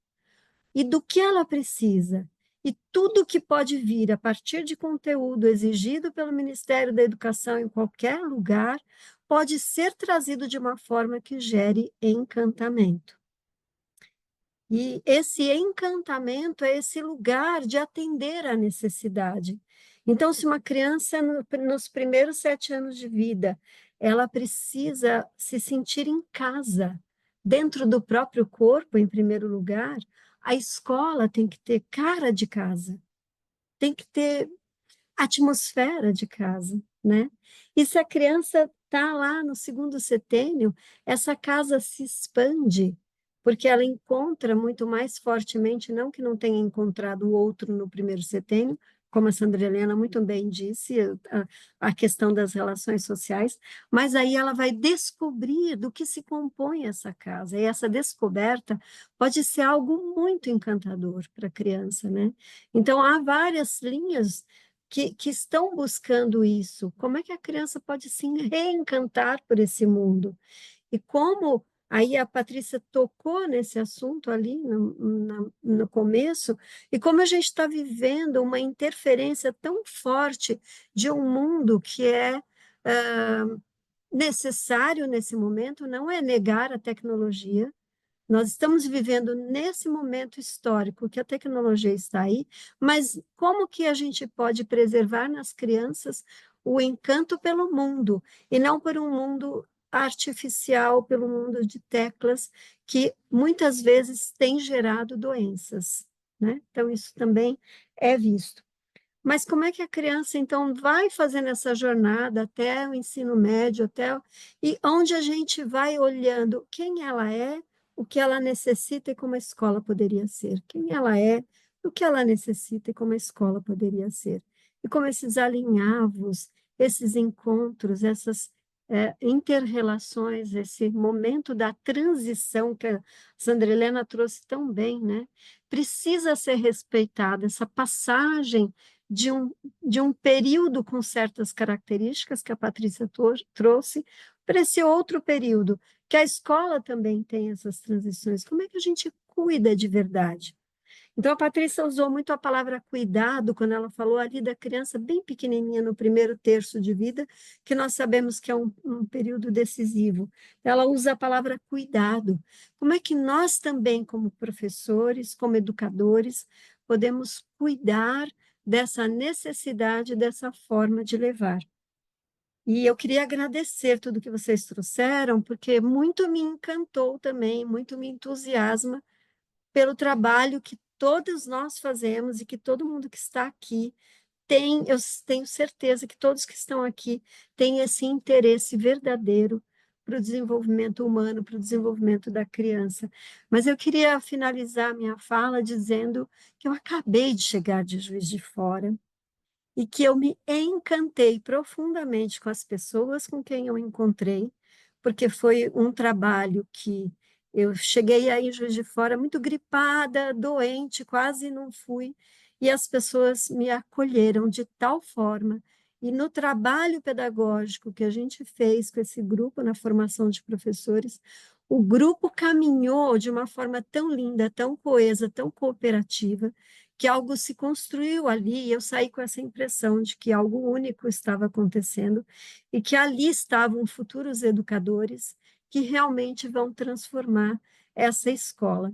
e do que ela precisa. E tudo que pode vir a partir de conteúdo exigido pelo Ministério da Educação em qualquer lugar pode ser trazido de uma forma que gere encantamento. E esse encantamento é esse lugar de atender à necessidade. Então, se uma criança, nos primeiros 7 anos de vida, ela precisa se sentir em casa, dentro do próprio corpo, em primeiro lugar, a escola tem que ter cara de casa, tem que ter atmosfera de casa, né? E se a criança está lá no segundo setênio, essa casa se expande, porque ela encontra muito mais fortemente, não que não tenha encontrado o outro no primeiro setênio, como a Sandra Helena muito bem disse, a questão das relações sociais, mas aí ela vai descobrir do que se compõe essa casa, e essa descoberta pode ser algo muito encantador para a criança, né? Então, há várias linhas que estão buscando isso. Como é que a criança pode se reencantar por esse mundo? E como aí a Patrícia tocou nesse assunto ali no começo, e como a gente está vivendo uma interferência tão forte de um mundo que é necessário nesse momento, não é negar a tecnologia, nós estamos vivendo nesse momento histórico que a tecnologia está aí, mas como que a gente pode preservar nas crianças o encanto pelo mundo e não por um mundo artificial, pelo mundo de teclas que muitas vezes tem gerado doenças, né? Então isso também é visto. Mas como é que a criança, então, vai fazendo essa jornada até o ensino médio, e onde a gente vai olhando quem ela é, o que ela necessita e como a escola poderia ser. Quem ela é, o que ela necessita e como a escola poderia ser. E como esses alinhavos, esses encontros, essas inter-relações, esse momento da transição que a Sandra Helena trouxe tão bem, né? Precisa ser respeitado, essa passagem de um período com certas características que a Patrícia trouxe para esse outro período, que a escola também tem essas transições. Como é que a gente cuida de verdade? Então, a Patrícia usou muito a palavra cuidado quando ela falou ali da criança bem pequenininha no primeiro terço de vida, que nós sabemos que é um período decisivo. Ela usa a palavra cuidado. Como é que nós também, como professores, como educadores, podemos cuidar dessa necessidade, dessa forma de levar? E eu queria agradecer tudo que vocês trouxeram, porque muito me encantou também, muito me entusiasma pelo trabalho que todos nós fazemos e que todo mundo que está aqui tem, eu tenho certeza que todos que estão aqui têm esse interesse verdadeiro para o desenvolvimento humano, para o desenvolvimento da criança. Mas eu queria finalizar minha fala dizendo que eu acabei de chegar de Juiz de Fora e que eu me encantei profundamente com as pessoas com quem eu encontrei, porque foi um trabalho que eu cheguei aí em Juiz de Fora muito gripada, doente, quase não fui, e as pessoas me acolheram de tal forma, e no trabalho pedagógico que a gente fez com esse grupo na formação de professores, o grupo caminhou de uma forma tão linda, tão coesa, tão cooperativa, que algo se construiu ali, e eu saí com essa impressão de que algo único estava acontecendo e que ali estavam futuros educadores que realmente vão transformar essa escola.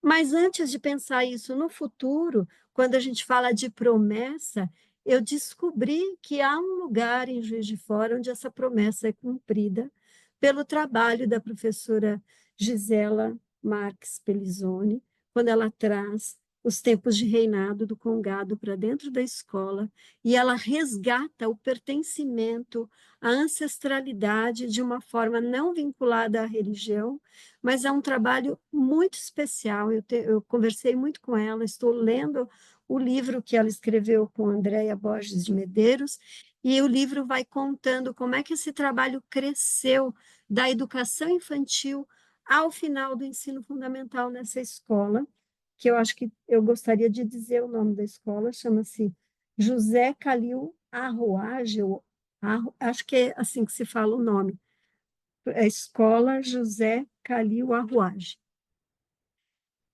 Mas antes de pensar isso no futuro, quando a gente fala de promessa, eu descobri que há um lugar em Juiz de Fora onde essa promessa é cumprida pelo trabalho da professora Gisela Marques Pelizoni, quando ela traz os tempos de reinado do Congado para dentro da escola, e ela resgata o pertencimento, a ancestralidade de uma forma não vinculada à religião, mas é um trabalho muito especial. Eu conversei muito com ela, estou lendo o livro que ela escreveu com Andréia Borges de Medeiros, e o livro vai contando como é que esse trabalho cresceu da educação infantil ao final do ensino fundamental nessa escola, que eu acho que eu gostaria de dizer o nome da escola, chama-se José Calil Arruage, acho que é assim que se fala o nome, é a Escola José Calil Arruage.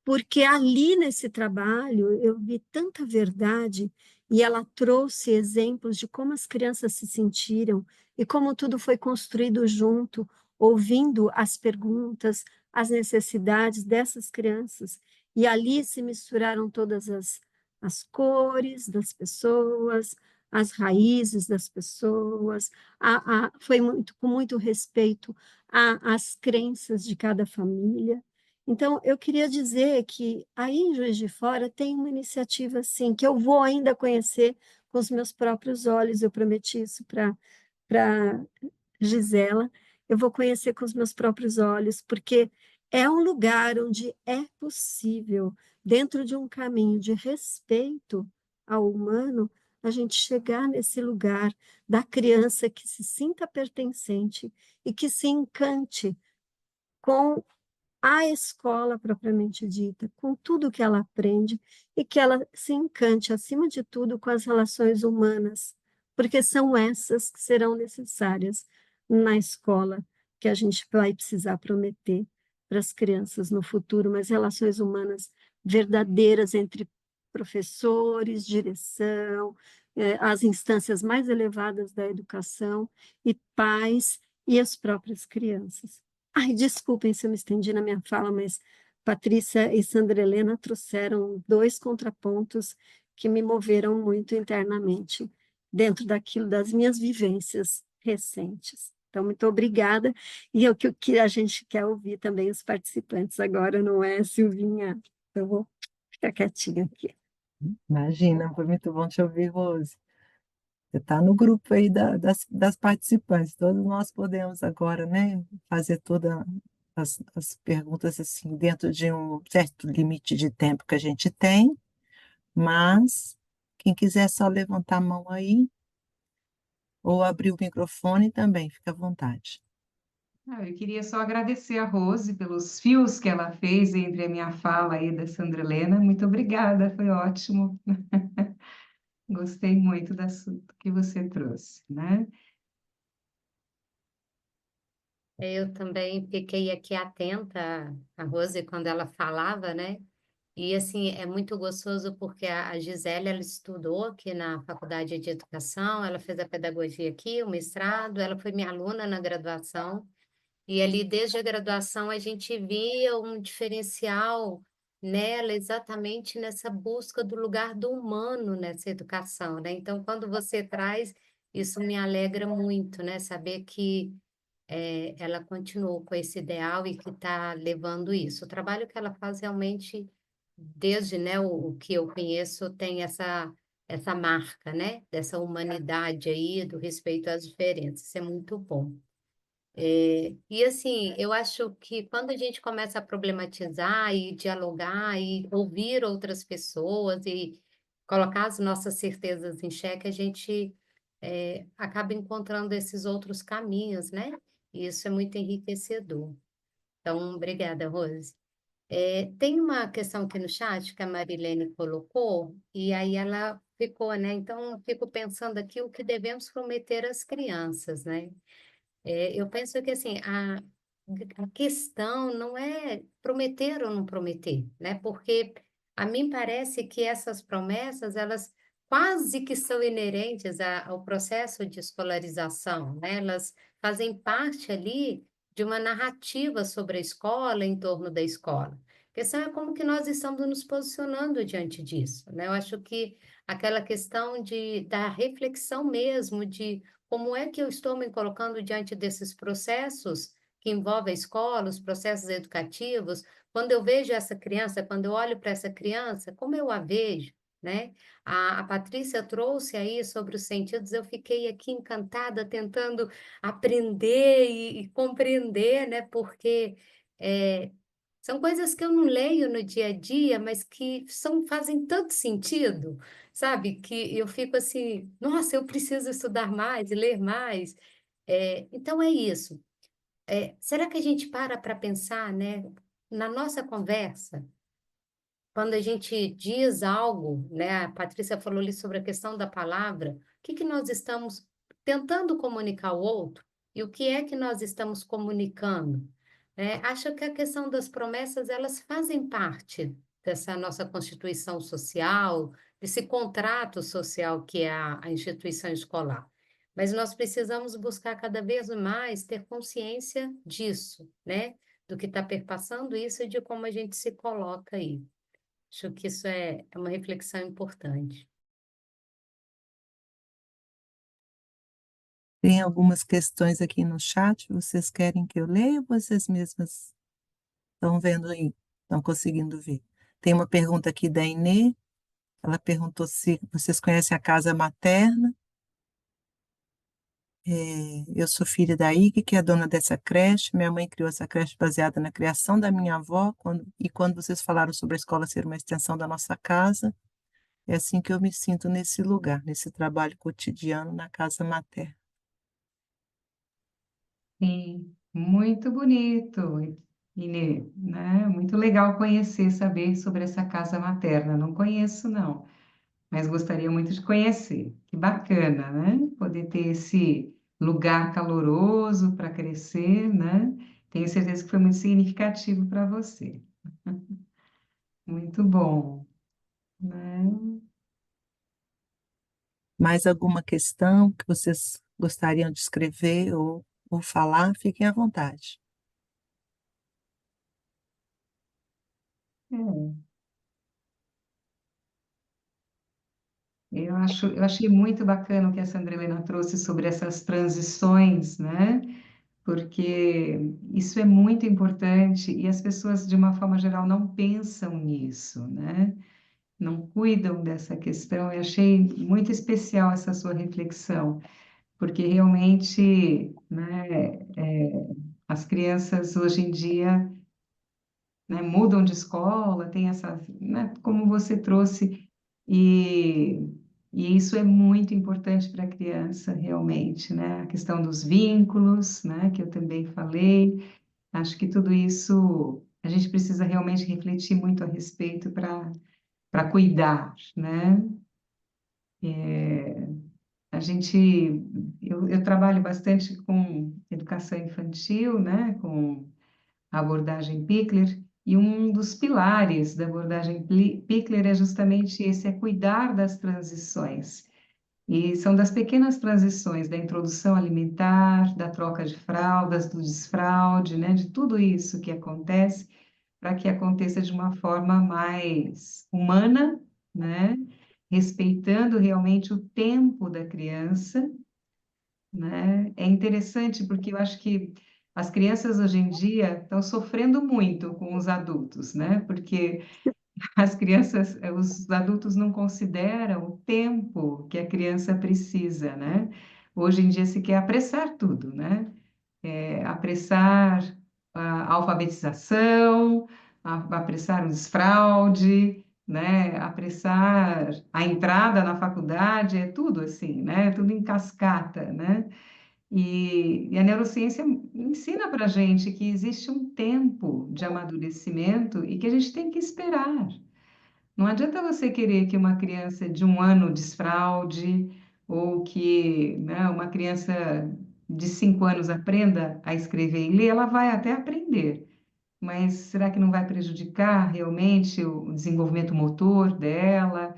Porque ali nesse trabalho eu vi tanta verdade e ela trouxe exemplos de como as crianças se sentiram e como tudo foi construído junto, ouvindo as perguntas, as necessidades dessas crianças. E ali se misturaram todas as cores das pessoas, as raízes das pessoas, foi muito, com muito respeito às crenças de cada família. Então, eu queria dizer que aí em Juiz de Fora tem uma iniciativa assim, que eu vou ainda conhecer com os meus próprios olhos, eu prometi isso para Gisela, eu vou conhecer com os meus próprios olhos, porque é um lugar onde é possível, dentro de um caminho de respeito ao humano, a gente chegar nesse lugar da criança que se sinta pertencente e que se encante com a escola propriamente dita, com tudo que ela aprende e que ela se encante, acima de tudo, com as relações humanas, porque são essas que serão necessárias na escola que a gente vai precisar prometer para as crianças no futuro, mas relações humanas verdadeiras entre professores, direção, as instâncias mais elevadas da educação e pais e as próprias crianças. Ai, desculpem se eu me estendi na minha fala, mas Patrícia e Sandra Helena trouxeram dois contrapontos que me moveram muito internamente dentro daquilo das minhas vivências recentes. Então, muito obrigada. E é o que a gente quer ouvir também os participantes agora, não é, Silvinha? Eu vou ficar quietinha aqui. Imagina, foi muito bom te ouvir, Rose. Você está no grupo aí das participantes. Todos nós podemos agora, né, fazer todas as perguntas assim dentro de um certo limite de tempo que a gente tem, mas quem quiser só levantar a mão aí ou abrir o microfone também, fica à vontade. Eu queria só agradecer a Rose pelos fios que ela fez entre a minha fala e da Sandra Helena. Muito obrigada, foi ótimo. Gostei muito do assunto que você trouxe, né? Eu também fiquei aqui atenta a Rose quando ela falava, né? E assim, é muito gostoso porque a Gisele, ela estudou aqui na Faculdade de Educação, ela fez a pedagogia aqui, o mestrado, ela foi minha aluna na graduação, e ali desde a graduação a gente via um diferencial nela exatamente nessa busca do lugar do humano nessa educação, né? Então, quando você traz, isso me alegra muito, né? Saber que ela continuou com esse ideal e que está levando isso. O trabalho que ela faz realmente, desde, né, o que eu conheço, tem essa marca, né, dessa humanidade aí, do respeito às diferenças. Isso é muito bom. E assim, eu acho que quando a gente começa a problematizar e dialogar e ouvir outras pessoas e colocar as nossas certezas em xeque, a gente acaba encontrando esses outros caminhos, né? E isso é muito enriquecedor. Então, obrigada, Rose. Tem uma questão aqui no chat que a Marilene colocou, e aí ela ficou, né? Então, eu fico pensando aqui o que devemos prometer às crianças, né? Eu penso que assim, a questão não é prometer ou não prometer, né? Porque a mim parece que essas promessas, elas quase que são inerentes ao processo de escolarização, né? Elas fazem parte ali de uma narrativa sobre a escola, em torno da escola. A questão é como que nós estamos nos posicionando diante disso, né? Eu acho que aquela questão da reflexão mesmo, de como é que eu estou me colocando diante desses processos que envolvem a escola, os processos educativos? Quando eu vejo essa criança, quando eu olho para essa criança, como eu a vejo, né? A Patrícia trouxe aí sobre os sentidos, eu fiquei aqui encantada, tentando aprender e compreender, né? Porque são coisas que eu não leio no dia a dia, mas que fazem tanto sentido, sabe? Que eu fico assim, nossa, eu preciso estudar mais e ler mais. Então é isso. Será que a gente para pensar, né, na nossa conversa, quando a gente diz algo, né? A Patrícia falou ali sobre a questão da palavra, o que que nós estamos tentando comunicar ao outro e o que é que nós estamos comunicando? Acho que a questão das promessas, elas fazem parte dessa nossa constituição social, desse contrato social que é a instituição escolar. Mas nós precisamos buscar cada vez mais ter consciência disso, né? Do que está perpassando isso e de como a gente se coloca aí. Acho que isso é uma reflexão importante. Tem algumas questões aqui no chat, vocês querem que eu leia ou vocês mesmas estão vendo aí? Estão conseguindo ver? Tem uma pergunta aqui da Inê, ela perguntou se vocês conhecem a casa materna. Eu sou filha da Ike, que é dona dessa creche. Minha mãe criou essa creche baseada na criação da minha avó. Quando vocês falaram sobre a escola ser uma extensão da nossa casa, é assim que eu me sinto nesse lugar, nesse trabalho cotidiano na casa materna. Sim, muito bonito, Inê, né? Muito legal conhecer, saber sobre essa casa materna. Não conheço, não, mas gostaria muito de conhecer. Que bacana, né? Poder ter esse lugar caloroso para crescer, né? Tenho certeza que foi muito significativo para você. Muito bom, né? Mais alguma questão que vocês gostariam de escrever ou falar? Fiquem à vontade. É. Eu achei muito bacana o que a Sandra Helena trouxe sobre essas transições, né? Porque isso é muito importante e as pessoas, de uma forma geral, não pensam nisso, né? Não cuidam dessa questão. Eu achei muito especial essa sua reflexão, porque realmente, né, as crianças hoje em dia, né, mudam de escola, tem essa, né, como você trouxe, e, e isso é muito importante para a criança, realmente, né? A questão dos vínculos, né, que eu também falei, acho que tudo isso a gente precisa realmente refletir muito a respeito para cuidar, né? A gente, eu trabalho bastante com educação infantil, né, com a abordagem Pickler, E um dos pilares da abordagem Pickler é justamente esse, é cuidar das transições. E são das pequenas transições, da introdução alimentar, da troca de fraldas, do desfraude, né, de tudo isso que acontece, para que aconteça de uma forma mais humana, né, respeitando realmente o tempo da criança, né? É interessante porque eu acho que as crianças hoje em dia estão sofrendo muito com os adultos, né? Porque as crianças, os adultos não consideram o tempo que a criança precisa, né? Hoje em dia se quer apressar tudo, né? Apressar a alfabetização, apressar o desfraude, né? Apressar a entrada na faculdade, é tudo assim, né? Tudo em cascata, né? E a neurociência ensina para a gente que existe um tempo de amadurecimento e que a gente tem que esperar. Não adianta você querer que uma criança de 1 ano desfraude ou que, né, uma criança de 5 anos aprenda a escrever e ler, ela vai até aprender. Mas será que não vai prejudicar realmente o desenvolvimento motor dela,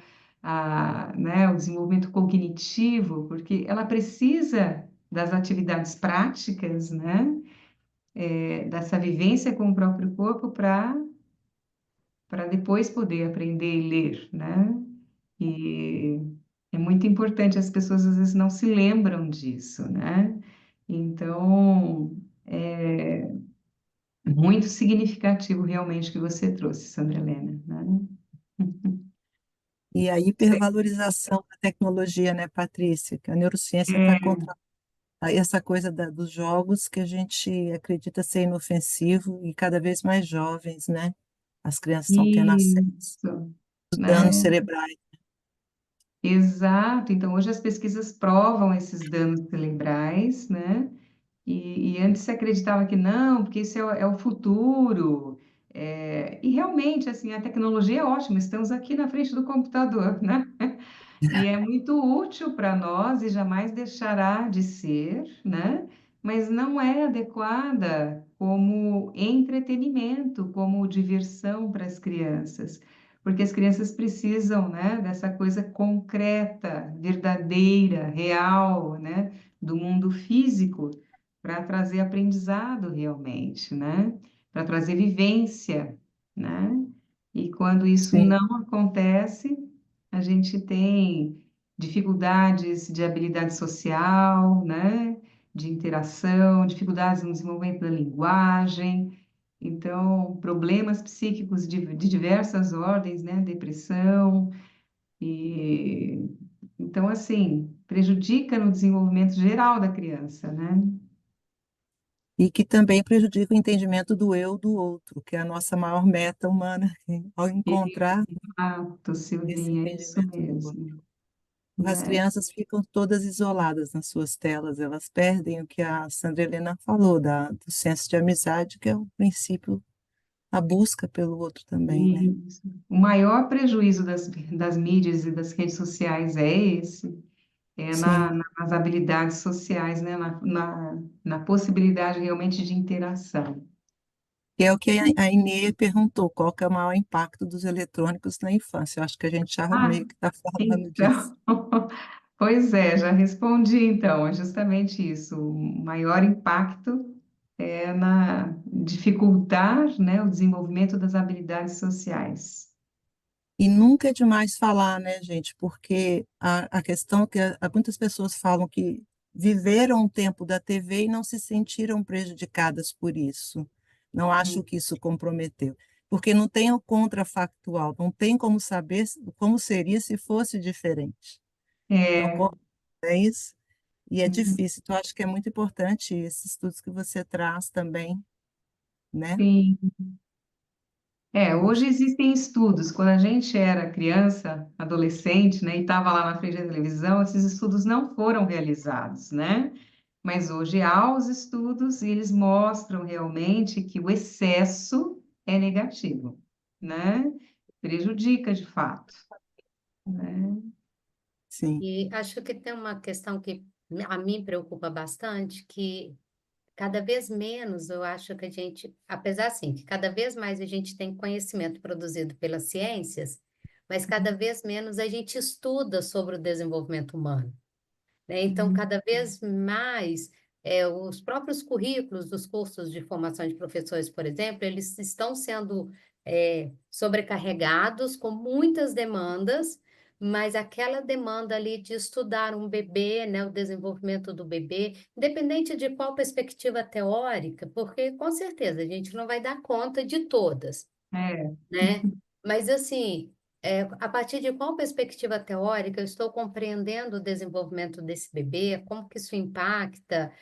né, o desenvolvimento cognitivo? Porque ela precisa das atividades práticas, né, dessa vivência com o próprio corpo para depois poder aprender e ler, né? E é muito importante, as pessoas às vezes não se lembram disso, né? Então, é muito significativo realmente que você trouxe, Sandra Helena, né? E a hipervalorização da tecnologia, né, Patrícia? Que a neurociência está É, contra essa coisa dos jogos que a gente acredita ser inofensivo e cada vez mais jovens, né? As crianças estão tendo acesso isso, a danos né? cerebrais. Exato. Então, hoje as pesquisas provam esses danos cerebrais, né? E antes se acreditava que não, porque isso é o futuro. E realmente, assim, a tecnologia é ótima, estamos aqui na frente do computador, né? E é muito útil para nós e jamais deixará de ser, né? Mas não é adequada como entretenimento, como diversão para as crianças, porque as crianças precisam, né, dessa coisa concreta, verdadeira, real, né, do mundo físico para trazer aprendizado realmente, né? Para trazer vivência, né? E quando isso Sim. não acontece, a gente tem dificuldades de habilidade social, né? De interação, dificuldades no desenvolvimento da linguagem, então, problemas psíquicos de diversas ordens, né? Depressão, e então, assim, prejudica no desenvolvimento geral da criança, né? E que também prejudica o entendimento do eu do outro, que é a nossa maior meta humana, ao encontrar Exato, esse Silvinha, é isso entendimento do outro. mesmo, As né? crianças ficam todas isoladas nas suas telas, elas perdem o que a Sandra Helena falou, do senso de amizade, que é o princípio, a busca pelo outro também, né? Isso. O maior prejuízo das mídias e das redes sociais é esse, Sim. nas habilidades sociais, né? Na possibilidade realmente de interação. Que é o que a Inê perguntou, qual que é o maior impacto dos eletrônicos na infância? Eu acho que a gente já Ah, meio que está falando disso. então, pois é, já respondi então, é justamente isso. O maior impacto é na dificultar, né, o desenvolvimento das habilidades sociais. E nunca é demais falar, né, gente? Porque a questão que muitas pessoas falam que viveram o tempo da TV e não se sentiram prejudicadas por isso. Não acho que isso comprometeu. Porque não tem o contrafactual, não tem como saber como seria se fosse diferente. Então, É, como é isso? E é uhum, difícil. Então, acho que é muito importante esses estudos que você traz também, né? sim. Hoje existem estudos. Quando a gente era criança, adolescente, né, e estava lá na frente da televisão, esses estudos não foram realizados, né? Mas hoje há os estudos e eles mostram realmente que o excesso é negativo, né? Prejudica de fato, né? Sim. E acho que tem uma questão que a mim preocupa bastante, que cada vez menos eu acho que a gente, apesar assim, que cada vez mais a gente tem conhecimento produzido pelas ciências, mas cada vez menos a gente estuda sobre o desenvolvimento humano, né? Então, Uhum. cada vez mais, os próprios currículos dos cursos de formação de professores, por exemplo, eles estão sendo sobrecarregados com muitas demandas, mas aquela demanda ali de estudar um bebê, né, o desenvolvimento do bebê, independente de qual perspectiva teórica, porque com certeza a gente não vai dar conta de todas, É, né? Mas assim, a partir de qual perspectiva teórica eu estou compreendendo o desenvolvimento desse bebê, como que isso impacta?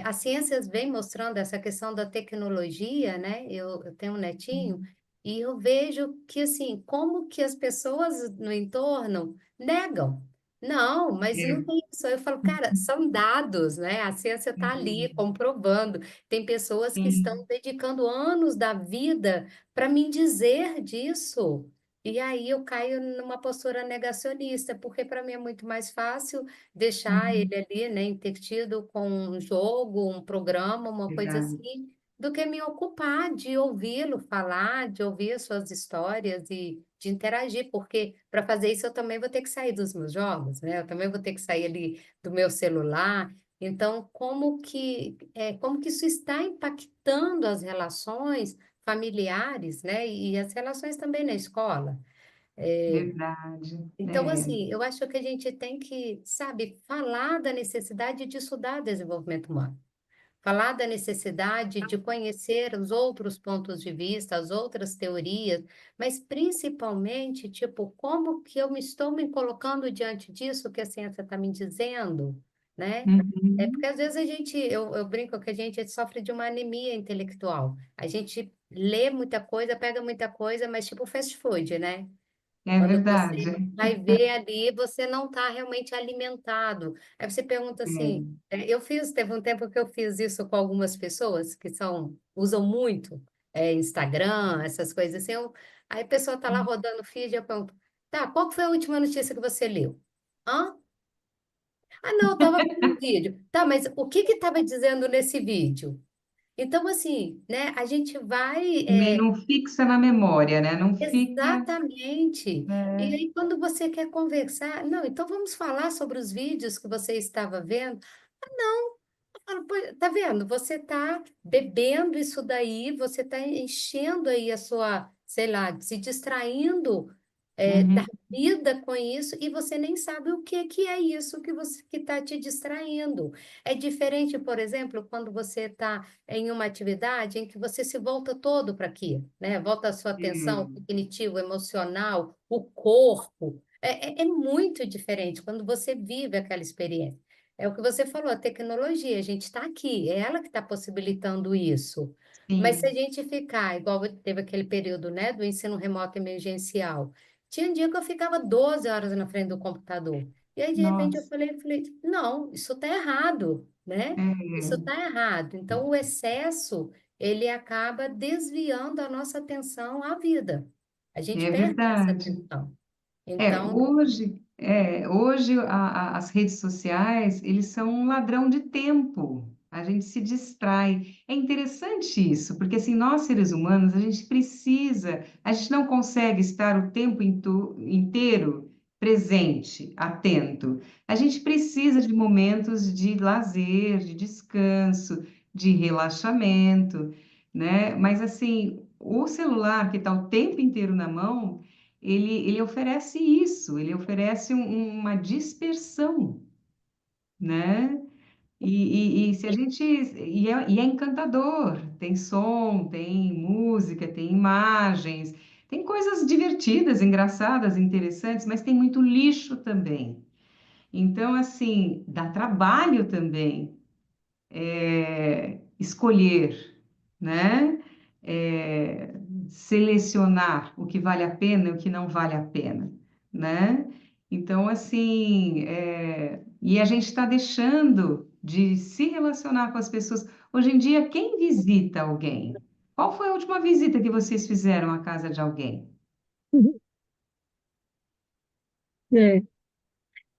As ciências vêm mostrando essa questão da tecnologia, né? Eu tenho um netinho e eu vejo que assim, como que as pessoas no entorno negam. Não, mas não é, tem isso. Eu falo, cara, são dados, né? A ciência está ali comprovando. Tem pessoas que estão sim, dedicando anos da vida para me dizer disso. E aí eu caio numa postura negacionista, porque para mim é muito mais fácil deixar uhum, ele ali, né, entretido com um jogo, um programa, uma coisa verdade, assim, do que me ocupar de ouvi-lo falar, de ouvir as suas histórias e de interagir, porque para fazer isso eu também vou ter que sair dos meus jogos, né? Eu também vou ter que sair ali do meu celular. Então, como que isso está impactando as relações familiares, né? E as relações também na escola. verdade. Então, É, assim, eu acho que a gente tem que, sabe, falar da necessidade de estudar desenvolvimento humano, falar da necessidade de conhecer os outros pontos de vista, as outras teorias, mas principalmente, tipo, como que eu me estou me colocando diante disso que a ciência está me dizendo, né? É porque uhum, às vezes eu brinco que a gente sofre de uma anemia intelectual. A gente lê muita coisa, pega muita coisa, mas tipo fast food, né? é Quando você verdade. vai ver ali, você não está realmente alimentado. Aí você pergunta assim, É, teve um tempo que eu fiz isso com algumas pessoas que usam muito Instagram, essas coisas assim. Aí a pessoa está lá rodando o feed e eu pergunto, tá, qual que foi a última notícia que você leu? Hã? Ah, não, eu estava vendo um vídeo. Tá, mas o que que estava dizendo nesse vídeo? Então, assim, né, a gente vai. também não fixa na memória, né? Não fica. Exatamente. E É, aí, quando você quer conversar, não, então vamos falar sobre os vídeos que você estava vendo. Eu falo, "Pô, tá vendo? Você está bebendo isso daí, você está enchendo aí a sua, sei lá, se distraindo da uhum, vida com isso e você nem sabe o que que é isso que você que está te distraindo. É diferente, por exemplo, quando você está em uma atividade em que você se volta todo para aqui, né? Volta a sua atenção, o é, cognitivo, emocional, o corpo. É muito diferente quando você vive aquela experiência. É o que você falou, a tecnologia, a gente está aqui, é ela que está possibilitando isso. Mas se a sim, gente ficar, igual teve aquele período, né, do ensino remoto emergencial, tinha um dia que eu ficava 12 horas na frente do computador. E aí, de repente, nossa, falei, não, isso está errado, né? Isso é, está errado. Então, o excesso, ele acaba desviando a nossa atenção à vida. A gente é perde essa verdade. atenção. É, Então, hoje as redes sociais, eles são um ladrão de tempo. A gente se distrai. É interessante isso, porque assim, nós seres humanos, a gente não consegue estar o tempo inteiro presente, atento. A gente precisa de momentos de lazer, de descanso, de relaxamento, né? Mas assim, o celular que está o tempo inteiro na mão, ele oferece isso, ele oferece uma dispersão, né? E se a gente e é encantador, tem som, tem música, tem imagens, tem coisas divertidas, engraçadas, interessantes, mas tem muito lixo também. Então, assim, dá trabalho também escolher, né? É, selecionar o que vale a pena e o que não vale a pena, né? Então, assim, e a gente está deixando de se relacionar com as pessoas. Hoje em dia, quem visita alguém? Qual foi a última visita que vocês fizeram à casa de alguém? é.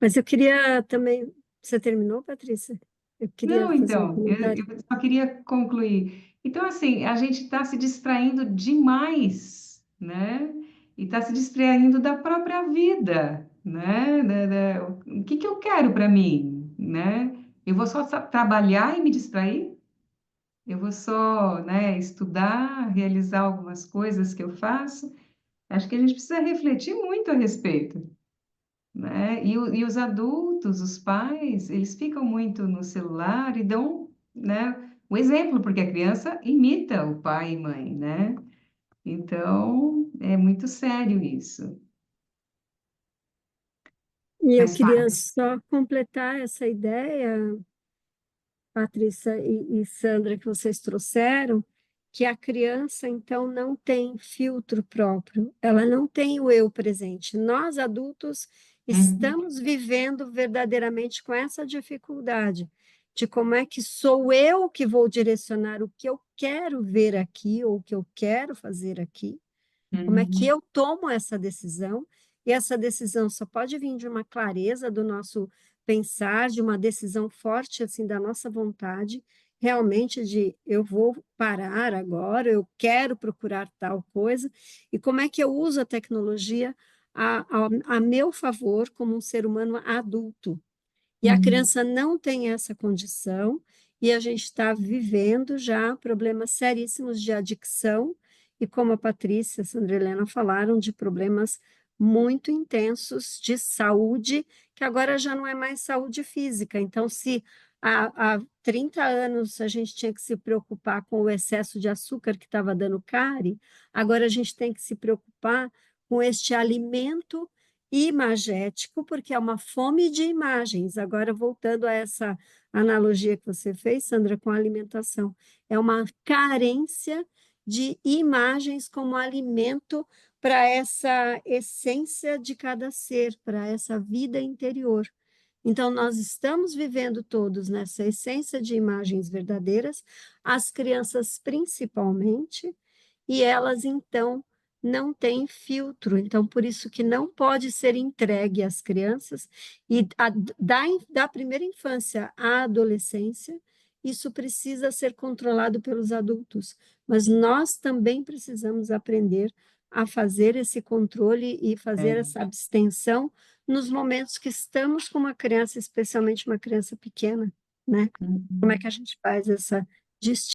Mas eu queria também. Você terminou, Patrícia? Eu queria Não, fazer um então, comentário. eu só queria concluir. Então, assim, a gente está se distraindo demais, né? E está se distraindo da própria vida, né? O que que eu quero para mim, né? Eu vou só trabalhar e me distrair? Eu vou só, né, estudar, realizar algumas coisas que eu faço? Acho que a gente precisa refletir muito a respeito, né? E os adultos, os pais, eles ficam muito no celular e dão, né, o exemplo, porque a criança imita o pai e mãe, né? Então, é muito sério isso. E eu Faz queria parte. só completar essa ideia, Patrícia e Sandra, que vocês trouxeram, que a criança, então, não tem filtro próprio, ela não tem o eu presente. Nós, adultos, Uhum, estamos vivendo verdadeiramente com essa dificuldade de como é que sou eu que vou direcionar o que eu quero ver aqui ou o que eu quero fazer aqui, como é que uhum, eu tomo essa decisão? E essa decisão só pode vir de uma clareza do nosso pensar, de uma decisão forte assim da nossa vontade, realmente de eu vou parar agora, eu quero procurar tal coisa, e como é que eu uso a tecnologia a meu favor como um ser humano adulto. E a uhum, criança não tem essa condição, e a gente está vivendo já problemas seríssimos de adicção, e como a Patrícia e a Sandra Helena falaram, de problemas muito intensos de saúde, que agora já não é mais saúde física. Então, se há 30 anos a gente tinha que se preocupar com o excesso de açúcar que estava dando cárie, agora a gente tem que se preocupar com este alimento imagético, porque é uma fome de imagens. Agora, voltando a essa analogia que você fez, Sandra, com a alimentação, é uma carência de imagens como alimento para essa essência de cada ser, para essa vida interior. Então, nós estamos vivendo todos nessa essência de imagens verdadeiras, as crianças principalmente, e elas, então, não têm filtro. Então, por isso que não pode ser entregue às crianças, e da primeira infância à adolescência, isso precisa ser controlado pelos adultos, mas nós também precisamos aprender a fazer esse controle e fazer é. essa abstenção nos momentos que estamos com uma criança, especialmente uma criança pequena, né? Como é Uhum. que a gente faz essa distinção?